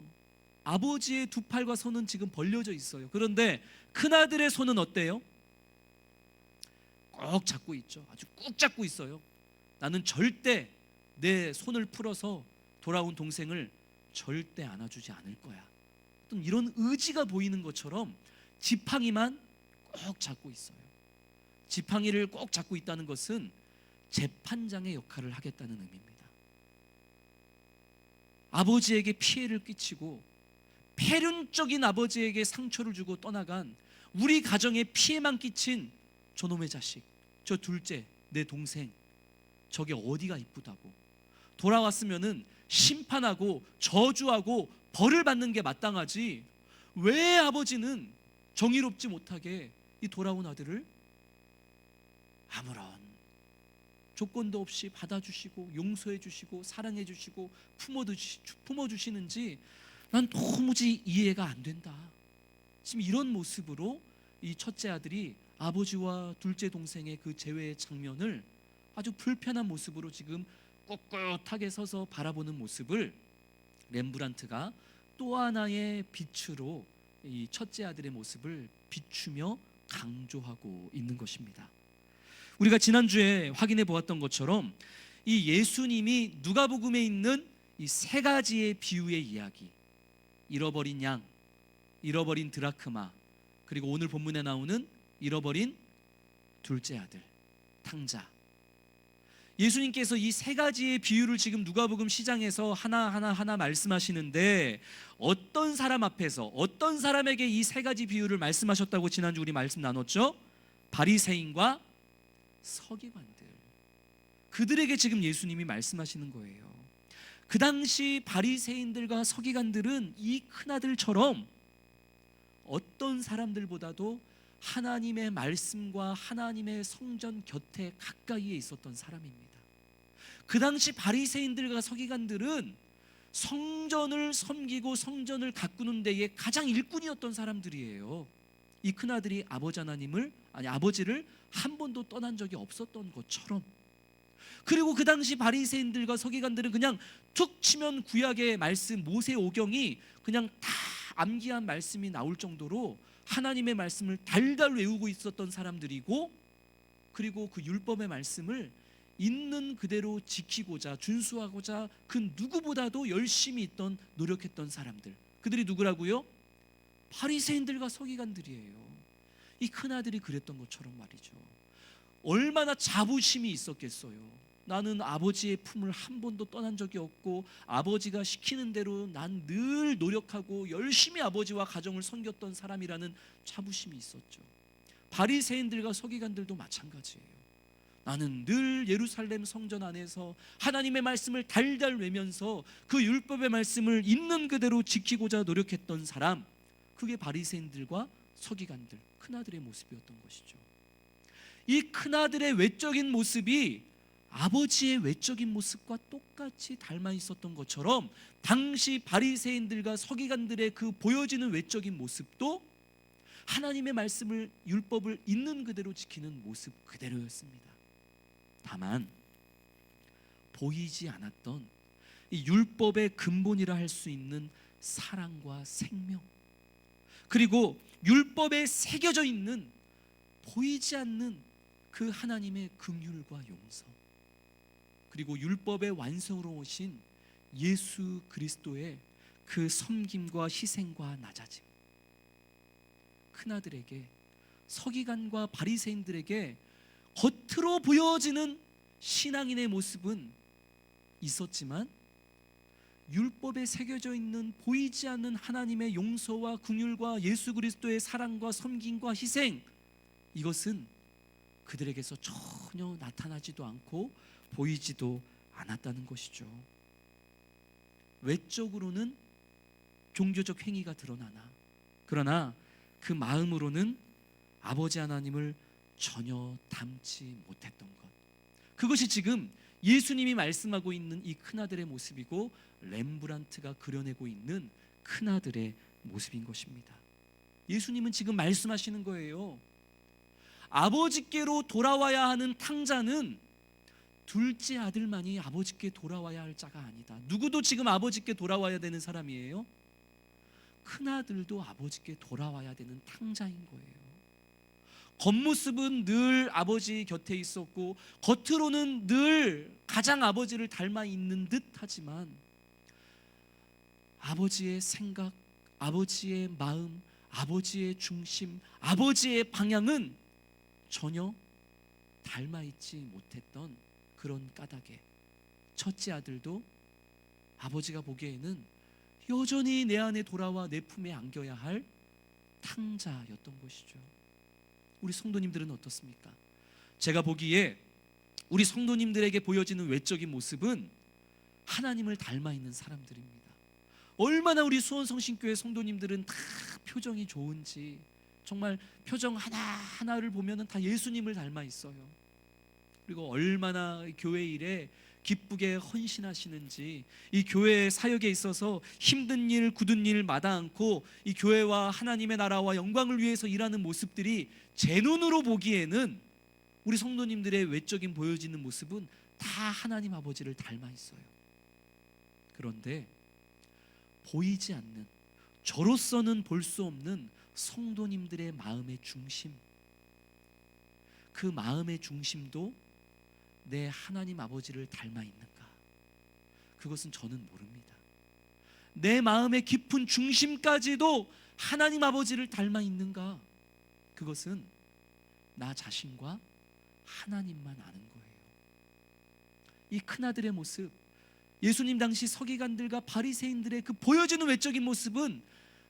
아버지의 두 팔과 손은 지금 벌려져 있어요. 그런데 큰아들의 손은 어때요? 꼭 잡고 있죠. 아주 꾹 잡고 있어요. 나는 절대 내 손을 풀어서 돌아온 동생을 절대 안아주지 않을 거야. 어떤 이런 의지가 보이는 것처럼 지팡이만 꼭 잡고 있어요. 지팡이를 꼭 잡고 있다는 것은 재판장의 역할을 하겠다는 의미입니다. 아버지에게 피해를 끼치고 폐륜적인 아버지에게 상처를 주고 떠나간, 우리 가정에 피해만 끼친 저놈의 자식, 저 둘째, 내 동생, 저게 어디가 이쁘다고, 돌아왔으면은 심판하고 저주하고 벌을 받는 게 마땅하지, 왜 아버지는 정의롭지 못하게 이 돌아온 아들을 아무런 조건도 없이 받아주시고 용서해 주시고 사랑해 주시고 품어주시는지 난 도무지 이해가 안 된다. 지금 이런 모습으로 이 첫째 아들이 아버지와 둘째 동생의 그 재회의 장면을 아주 불편한 모습으로 지금 꼿꼿하게 서서 바라보는 모습을 렘브란트가 또 하나의 빛으로 이 첫째 아들의 모습을 비추며 강조하고 있는 것입니다. 우리가 지난주에 확인해 보았던 것처럼 이 예수님이 누가복음에 있는 이 세 가지의 비유의 이야기, 잃어버린 양, 잃어버린 드라크마, 그리고 오늘 본문에 나오는 잃어버린 둘째 아들, 탕자. 예수님께서 이 세 가지의 비유를 지금 누가복음 시장에서 하나 말씀하시는데, 어떤 사람 앞에서 어떤 사람에게 이 세 가지 비유를 말씀하셨다고 지난주 우리 말씀 나눴죠? 바리새인과 서기관들, 그들에게 지금 예수님이 말씀하시는 거예요. 그 당시 바리새인들과 서기관들은 이 큰아들처럼 어떤 사람들보다도 하나님의 말씀과 하나님의 성전 곁에 가까이에 있었던 사람입니다. 그 당시 바리새인들과 서기관들은 성전을 섬기고 성전을 가꾸는 데에 가장 일꾼이었던 사람들이에요. 이 큰아들이 아버지를 한 번도 떠난 적이 없었던 것처럼, 그리고 그 당시 바리새인들과 서기관들은 그냥 툭 치면 구약의 말씀, 모세오경이 그냥 다 암기한 말씀이 나올 정도로 하나님의 말씀을 달달 외우고 있었던 사람들이고, 그리고 그 율법의 말씀을 있는 그대로 지키고자 준수하고자 그 누구보다도 열심히 노력했던 사람들, 그들이 누구라고요? 바리새인들과 서기관들이에요. 이 큰아들이 그랬던 것처럼 말이죠. 얼마나 자부심이 있었겠어요. 나는 아버지의 품을 한 번도 떠난 적이 없고, 아버지가 시키는 대로 난 늘 노력하고 열심히 아버지와 가정을 섬겼던 사람이라는 자부심이 있었죠. 바리새인들과 서기관들도 마찬가지예요. 나는 늘 예루살렘 성전 안에서 하나님의 말씀을 달달 외면서 그 율법의 말씀을 있는 그대로 지키고자 노력했던 사람, 그게 바리새인들과 서기관들, 큰아들의 모습이었던 것이죠. 이 큰아들의 외적인 모습이 아버지의 외적인 모습과 똑같이 닮아 있었던 것처럼, 당시 바리새인들과 서기관들의 그 보여지는 외적인 모습도 하나님의 말씀을, 율법을 있는 그대로 지키는 모습 그대로였습니다. 다만 보이지 않았던 이 율법의 근본이라 할 수 있는 사랑과 생명, 그리고 율법에 새겨져 있는 보이지 않는 그 하나님의 긍휼과 용서, 그리고 율법의 완성으로 오신 예수 그리스도의 그 섬김과 희생과 낮아짐, 큰아들에게, 서기관과 바리새인들에게 겉으로 보여지는 신앙인의 모습은 있었지만, 율법에 새겨져 있는 보이지 않는 하나님의 용서와 긍휼과 예수 그리스도의 사랑과 섬김과 희생, 이것은 그들에게서 전혀 나타나지도 않고 보이지도 않았다는 것이죠. 외적으로는 종교적 행위가 드러나나, 그러나 그 마음으로는 아버지 하나님을 전혀 닮지 못했던 것, 그것이 지금 예수님이 말씀하고 있는 이 큰아들의 모습이고, 렘브란트가 그려내고 있는 큰아들의 모습인 것입니다. 예수님은 지금 말씀하시는 거예요. 아버지께로 돌아와야 하는 탕자는 둘째 아들만이 아버지께 돌아와야 할 자가 아니다. 누구도 지금 아버지께 돌아와야 되는 사람이에요. 큰아들도 아버지께 돌아와야 되는 탕자인 거예요. 겉모습은 늘 아버지 곁에 있었고, 겉으로는 늘 가장 아버지를 닮아 있는 듯 하지만, 아버지의 생각, 아버지의 마음, 아버지의 중심, 아버지의 방향은 전혀 닮아 있지 못했던 그런 까닭에, 첫째 아들도 아버지가 보기에는 여전히 내 안에 돌아와 내 품에 안겨야 할 탕자였던 것이죠. 우리 성도님들은 어떻습니까? 제가 보기에 우리 성도님들에게 보여지는 외적인 모습은 하나님을 닮아 있는 사람들입니다. 얼마나 우리 수원성신교회 성도님들은 다 표정이 좋은지, 정말 표정 하나하나를 보면 다 예수님을 닮아 있어요. 그리고 얼마나 교회 일에 기쁘게 헌신하시는지, 이 교회 사역에 있어서 힘든 일, 굳은 일 마다 않고 이 교회와 하나님의 나라와 영광을 위해서 일하는 모습들이 제 눈으로 보기에는 우리 성도님들의 외적인 보여지는 모습은 다 하나님 아버지를 닮아 있어요. 그런데 보이지 않는, 저로서는 볼 수 없는 성도님들의 마음의 중심, 그 마음의 중심도 내 하나님 아버지를 닮아 있는가? 그것은 저는 모릅니다. 내 마음의 깊은 중심까지도 하나님 아버지를 닮아 있는가? 그것은 나 자신과 하나님만 아는 거예요. 이 큰아들의 모습, 예수님 당시 서기관들과 바리새인들의 그 보여지는 외적인 모습은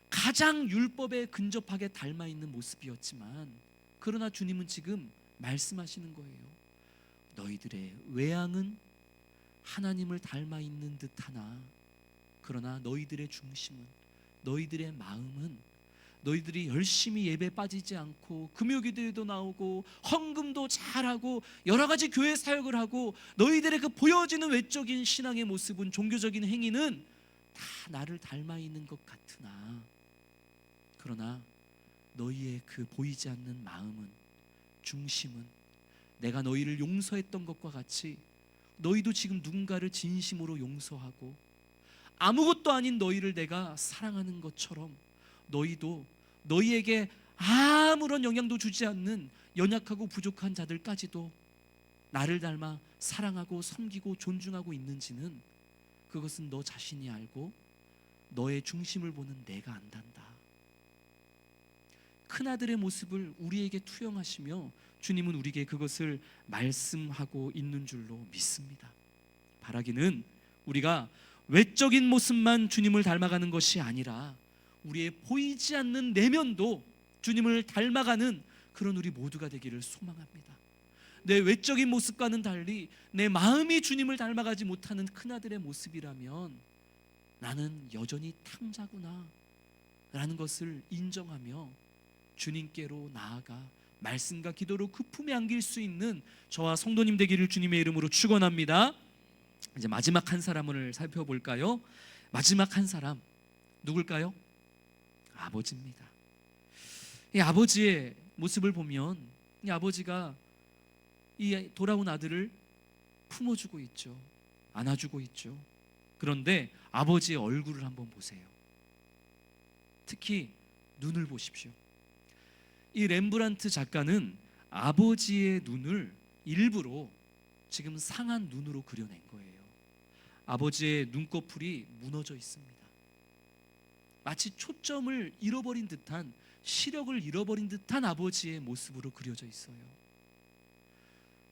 가장 율법에 근접하게 닮아 있는 모습이었지만, 그러나 주님은 지금 말씀하시는 거예요. 너희들의 외양은 하나님을 닮아 있는 듯하나, 그러나 너희들의 중심은, 너희들의 마음은, 너희들이 열심히 예배 빠지지 않고 금요기도에도 나오고 헌금도 잘하고 여러 가지 교회 사역을 하고, 너희들의 그 보여지는 외적인 신앙의 모습은, 종교적인 행위는 다 나를 닮아 있는 것 같으나, 그러나 너희의 그 보이지 않는 마음은, 중심은 내가 너희를 용서했던 것과 같이 너희도 지금 누군가를 진심으로 용서하고, 아무것도 아닌 너희를 내가 사랑하는 것처럼 너희도 너희에게 아무런 영향도 주지 않는 연약하고 부족한 자들까지도 나를 닮아 사랑하고 섬기고 존중하고 있는지는, 그것은 너 자신이 알고 너의 중심을 보는 내가 안단다. 큰아들의 모습을 우리에게 투영하시며 주님은 우리에게 그것을 말씀하고 있는 줄로 믿습니다. 바라기는 우리가 외적인 모습만 주님을 닮아가는 것이 아니라 우리의 보이지 않는 내면도 주님을 닮아가는 그런 우리 모두가 되기를 소망합니다. 내 외적인 모습과는 달리 내 마음이 주님을 닮아가지 못하는 큰아들의 모습이라면 나는 여전히 탕자구나 라는 것을 인정하며 주님께로 나아가 말씀과 기도로 그 품에 안길 수 있는 저와 성도님 되기를 주님의 이름으로 축원합니다. 이제 마지막 한 사람을 살펴볼까요? 마지막 한 사람 누굴까요? 아버지입니다. 이 아버지의 모습을 보면 이 아버지가 이 돌아온 아들을 품어주고 있죠. 안아주고 있죠. 그런데 아버지의 얼굴을 한번 보세요. 특히 눈을 보십시오. 이 렘브란트 작가는 아버지의 눈을 일부러 지금 상한 눈으로 그려낸 거예요. 아버지의 눈꺼풀이 무너져 있습니다. 마치 초점을 잃어버린 듯한, 시력을 잃어버린 듯한 아버지의 모습으로 그려져 있어요.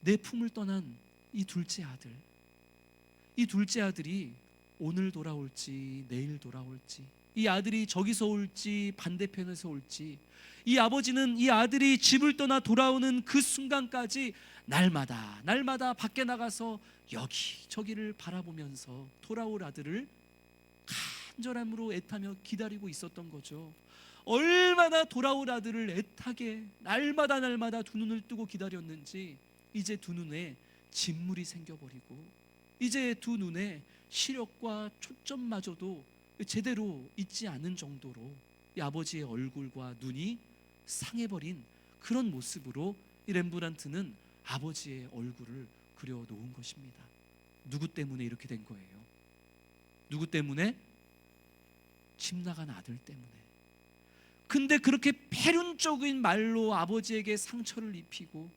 내 품을 떠난 이 둘째 아들, 이 둘째 아들이 오늘 돌아올지 내일 돌아올지, 이 아들이 저기서 올지 반대편에서 올지, 이 아버지는 이 아들이 집을 떠나 돌아오는 그 순간까지 날마다 밖에 나가서 여기저기를 바라보면서 돌아올 아들을 간절함으로 애타며 기다리고 있었던 거죠. 얼마나 돌아올 아들을 애타게 날마다 두 눈을 뜨고 기다렸는지 이제 두 눈에 진물이 생겨버리고, 이제 두 눈에 시력과 초점마저도 제대로 있지 않은 정도로 이 아버지의 얼굴과 눈이 상해버린 그런 모습으로 이 렘브란트는 아버지의 얼굴을 그려놓은 것입니다. 누구 때문에 이렇게 된 거예요? 누구 때문에? 집 나간 아들 때문에. 근데 그렇게 패륜적인 말로 아버지에게 상처를 입히고,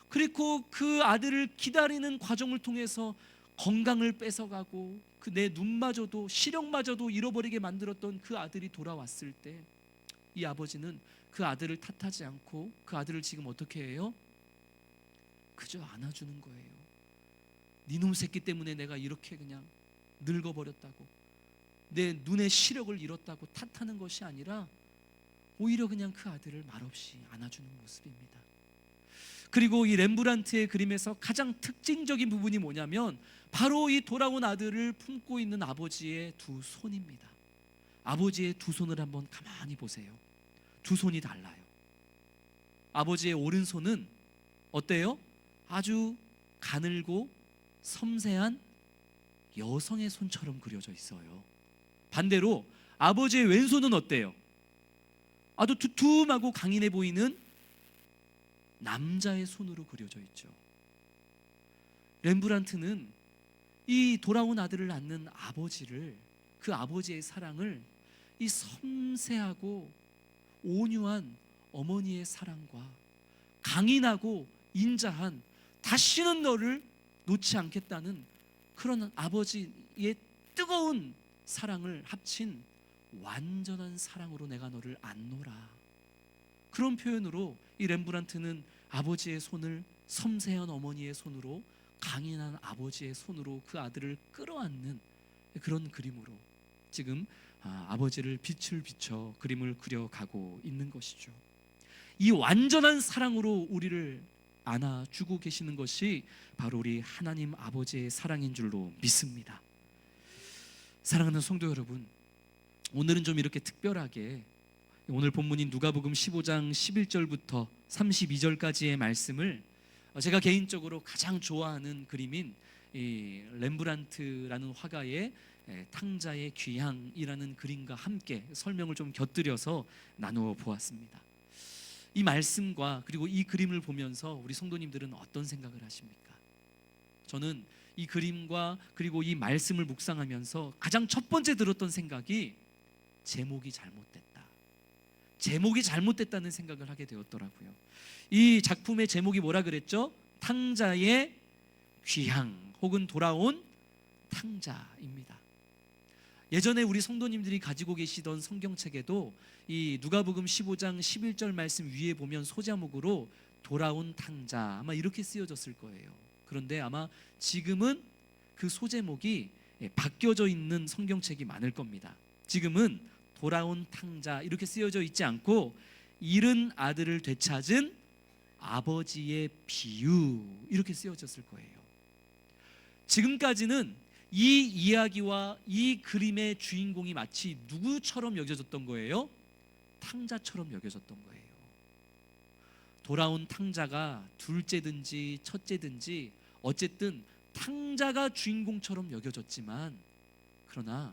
그리고 그 아들을 기다리는 과정을 통해서 건강을 뺏어가고 그 내 눈마저도 시력마저도 잃어버리게 만들었던 그 아들이 돌아왔을 때 이 아버지는 그 아들을 탓하지 않고 그 아들을 지금 어떻게 해요? 그저 안아주는 거예요. 니놈 새끼 때문에 내가 이렇게 그냥 늙어버렸다고, 내 눈의 시력을 잃었다고 탓하는 것이 아니라 오히려 그냥 그 아들을 말없이 안아주는 모습입니다. 그리고 이 렘브란트의 그림에서 가장 특징적인 부분이 뭐냐면 바로 이 돌아온 아들을 품고 있는 아버지의 두 손입니다. 아버지의 두 손을 한번 가만히 보세요. 두 손이 달라요. 아버지의 오른손은 어때요? 아주 가늘고 섬세한 여성의 손처럼 그려져 있어요. 반대로 아버지의 왼손은 어때요? 아주 두툼하고 강인해 보이는 남자의 손으로 그려져 있죠. 렘브란트는 이 돌아온 아들을 낳는 아버지를, 그 아버지의 사랑을 이 섬세하고 온유한 어머니의 사랑과 강인하고 인자한 다시는 너를 놓지 않겠다는 그런 아버지의 뜨거운 사랑을 합친 완전한 사랑으로 내가 너를 안노라, 그런 표현으로 이 렘브란트는 아버지의 손을 섬세한 어머니의 손으로, 강인한 아버지의 손으로 그 아들을 끌어안는 그런 그림으로 지금 아버지를 빛을 비춰 그림을 그려가고 있는 것이죠. 이 완전한 사랑으로 우리를 안아주고 계시는 것이 바로 우리 하나님 아버지의 사랑인 줄로 믿습니다. 사랑하는 성도 여러분, 오늘은 좀 이렇게 특별하게 오늘 본문인 누가복음 15장 11절부터 32절까지의 말씀을 제가 개인적으로 가장 좋아하는 그림인 이 렘브란트라는 화가의 탕자의 귀향이라는 그림과 함께 설명을 좀 곁들여서 나누어 보았습니다. 이 말씀과 그리고 이 그림을 보면서 우리 성도님들은 어떤 생각을 하십니까? 저는 이 그림과 그리고 이 말씀을 묵상하면서 가장 첫 번째 들었던 생각이 제목이 잘못됐다. 제목이 잘못됐다는 생각을 하게 되었더라고요. 이 작품의 제목이 뭐라 그랬죠? 탕자의 귀향 혹은 돌아온 탕자입니다. 예전에 우리 성도님들이 가지고 계시던 성경책에도 이 누가복음 15장 11절 말씀 위에 보면 소제목으로 돌아온 탕자 아마 이렇게 쓰여졌을 거예요. 그런데 아마 지금은 그 소제목이 바뀌어져 있는 성경책이 많을 겁니다. 지금은 돌아온 탕자 이렇게 쓰여져 있지 않고 잃은 아들을 되찾은 아버지의 비유 이렇게 쓰여졌을 거예요. 지금까지는 이 이야기와 이 그림의 주인공이 마치 누구처럼 여겨졌던 거예요? 탕자처럼 여겨졌던 거예요. 돌아온 탕자가 둘째든지 첫째든지 어쨌든 탕자가 주인공처럼 여겨졌지만, 그러나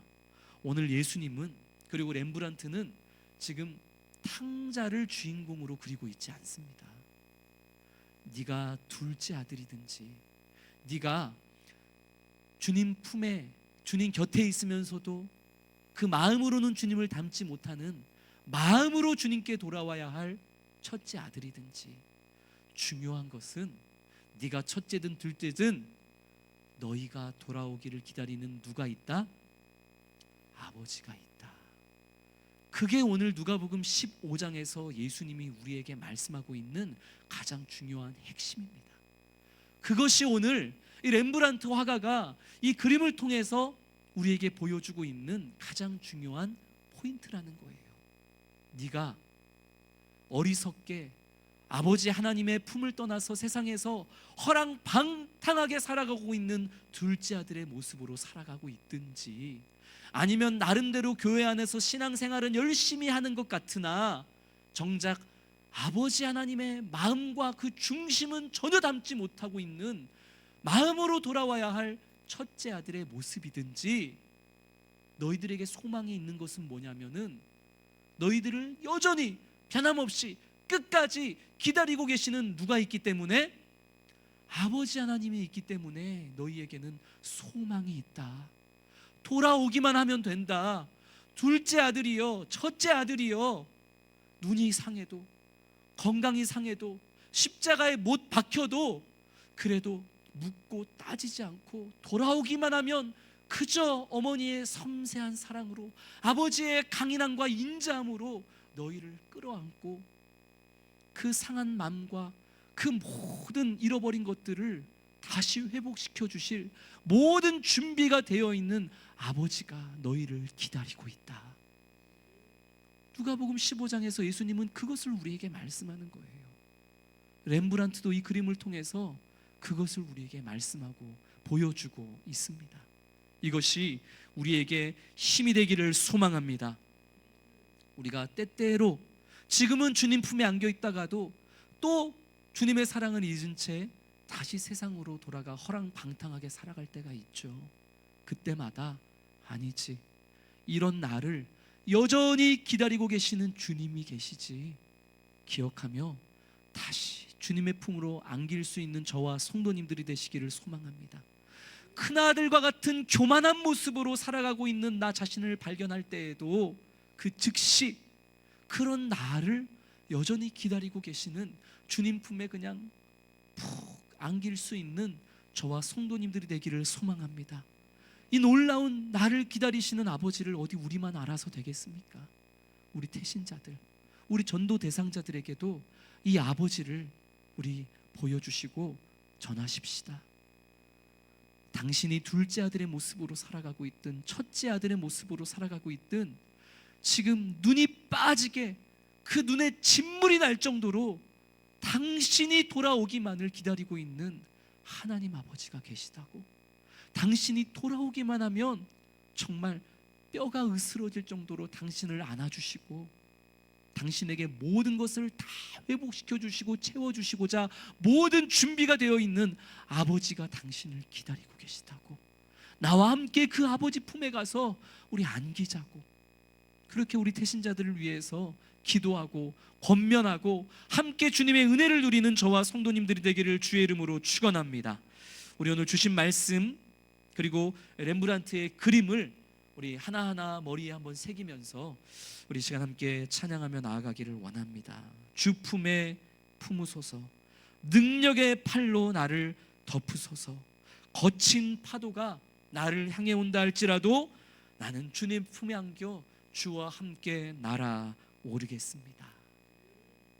오늘 예수님은 그리고 렘브란트는 지금 탕자를 주인공으로 그리고 있지 않습니다. 네가 둘째 아들이든지, 네가 주님 품에 주님 곁에 있으면서도 그 마음으로는 주님을 닮지 못하는 마음으로 주님께 돌아와야 할 첫째 아들이든지, 중요한 것은 네가 첫째든 둘째든 너희가 돌아오기를 기다리는 누가 있다? 아버지가 있다. 그게 오늘 누가복음 15장에서 예수님이 우리에게 말씀하고 있는 가장 중요한 핵심입니다. 그것이 오늘 이 렘브란트 화가가 이 그림을 통해서 우리에게 보여주고 있는 가장 중요한 포인트라는 거예요. 네가 어리석게 아버지 하나님의 품을 떠나서 세상에서 허랑방탕하게 살아가고 있는 둘째 아들의 모습으로 살아가고 있든지, 아니면 나름대로 교회 안에서 신앙생활은 열심히 하는 것 같으나 정작 아버지 하나님의 마음과 그 중심은 전혀 담지 못하고 있는 마음으로 돌아와야 할 첫째 아들의 모습이든지, 너희들에게 소망이 있는 것은 뭐냐면은 너희들을 여전히 변함없이 끝까지 기다리고 계시는 누가 있기 때문에, 아버지 하나님이 있기 때문에 너희에게는 소망이 있다. 돌아오기만 하면 된다. 둘째 아들이요, 첫째 아들이요, 눈이 상해도 건강이 상해도 십자가에 못 박혀도 그래도 묻고 따지지 않고 돌아오기만 하면 그저 어머니의 섬세한 사랑으로, 아버지의 강인함과 인자함으로 너희를 끌어안고 그 상한 마음과 그 모든 잃어버린 것들을 다시 회복시켜 주실 모든 준비가 되어 있는 아버지가 너희를 기다리고 있다. 누가복음 15장에서 예수님은 그것을 우리에게 말씀하는 거예요. 렘브란트도 이 그림을 통해서 그것을 우리에게 말씀하고 보여주고 있습니다. 이것이 우리에게 힘이 되기를 소망합니다. 우리가 때때로 지금은 주님 품에 안겨 있다가도 또 주님의 사랑을 잊은 채 다시 세상으로 돌아가 허랑방탕하게 살아갈 때가 있죠. 그때마다 아니지, 이런 나를 여전히 기다리고 계시는 주님이 계시지 기억하며 다시 주님의 품으로 안길 수 있는 저와 성도님들이 되시기를 소망합니다. 큰아들과 같은 교만한 모습으로 살아가고 있는 나 자신을 발견할 때에도 그 즉시 그런 나를 여전히 기다리고 계시는 주님 품에 그냥 푹 안길 수 있는 저와 성도님들이 되기를 소망합니다. 이 놀라운 나를 기다리시는 아버지를 어디 우리만 알아서 되겠습니까? 우리 태신자들, 우리 전도 대상자들에게도 이 아버지를 우리 보여주시고 전하십시다. 당신이 둘째 아들의 모습으로 살아가고 있든 첫째 아들의 모습으로 살아가고 있든 지금 눈이 빠지게 그 눈에 진물이 날 정도로 당신이 돌아오기만을 기다리고 있는 하나님 아버지가 계시다고. 당신이 돌아오기만 하면 정말 뼈가 으스러질 정도로 당신을 안아주시고 당신에게 모든 것을 다 회복시켜 주시고 채워주시고자 모든 준비가 되어 있는 아버지가 당신을 기다리고 계시다고. 나와 함께 그 아버지 품에 가서 우리 안기자고. 그렇게 우리 태신자들을 위해서 기도하고 권면하고 함께 주님의 은혜를 누리는 저와 성도님들이 되기를 주의 이름으로 축원합니다. 우리 오늘 주신 말씀 그리고 렘브란트의 그림을 우리 하나하나 머리에 한번 새기면서 우리 시간 함께 찬양하며 나아가기를 원합니다. 주 품에 품으소서, 능력의 팔로 나를 덮으소서. 거친 파도가 나를 향해 온다 할지라도 나는 주님 품에 안겨 주와 함께 날아오르겠습니다.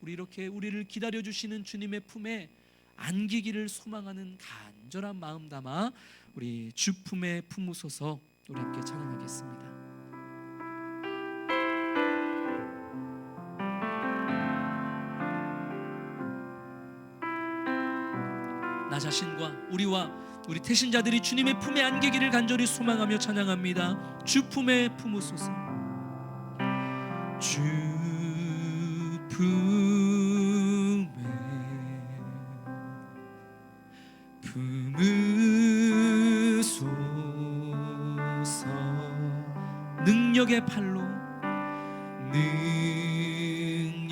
우리 이렇게 우리를 기다려주시는 주님의 품에 안기기를 소망하는 간절한 마음 담아 우리 주 품에 품으소서 우리 함께 찬양하겠습니다. 나 자신과 우리와 우리 태신자들이 주님의 품에 안기기를 간절히 소망하며 찬양합니다. 주 품에 품으소서. 주 품에 품으소서. 능력의 팔로 능력의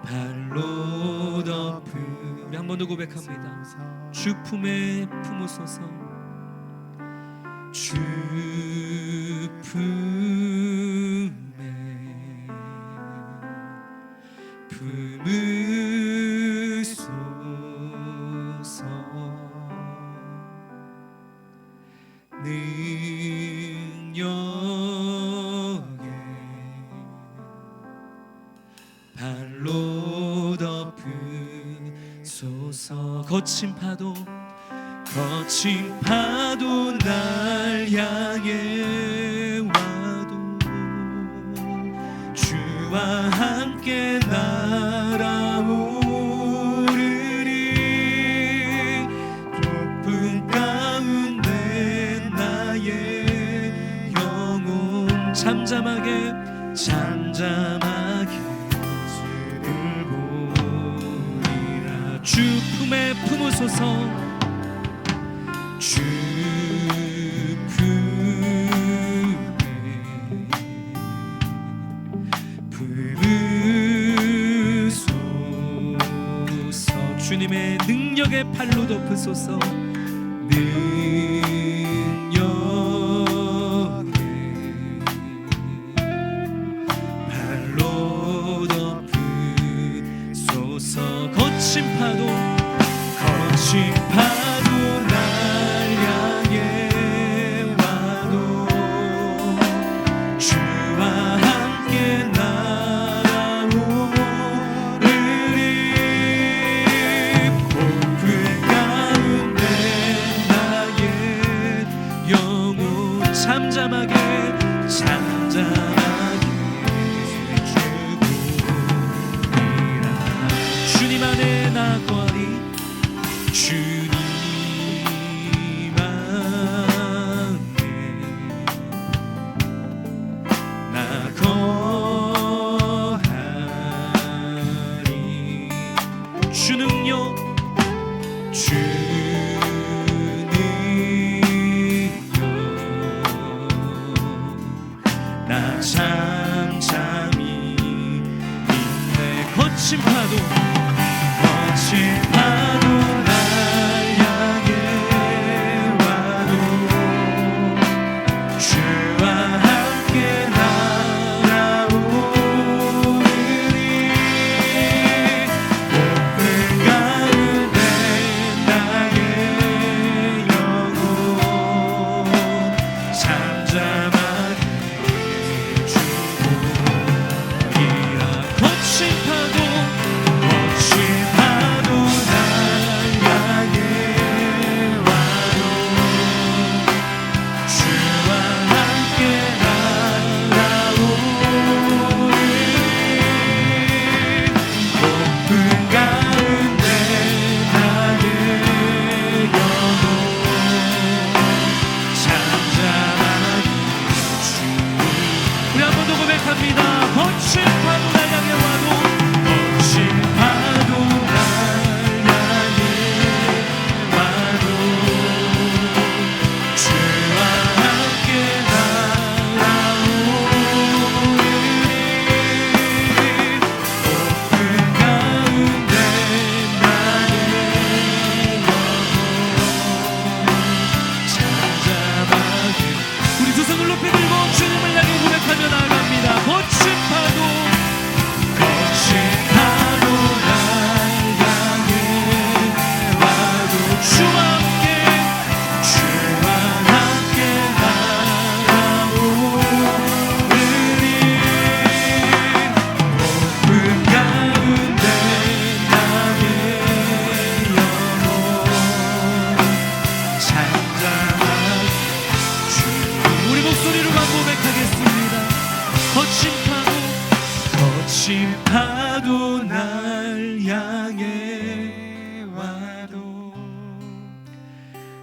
팔로 덮으. 우리 한 번 더 고백합니다. 주 품에 품으소서. 주 품에 품으소서. 능력의 발로 덮으소서. 거친 파도 날 향해 와도 주와 함께 날아오르리. 폭풍 가운데 나의 영혼 잠잠하게 주를 보리라. 주 품에 품으소서. 주 품에 품으소서. 주님의 능력의 팔로 덮으소서. 능력의 팔로 덮으소서. 거친 파도 날 향해 와도 주와 함께 날아오르리. 폭풍 가운데 나의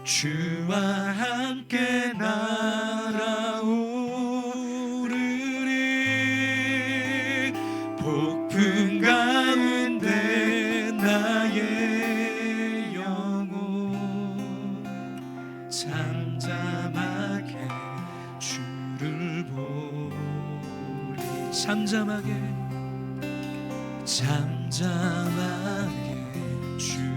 주와 함께 날아오르리 폭풍 가운데 나의 영혼 잠잠하게 주를 보리 잠잠하게 주를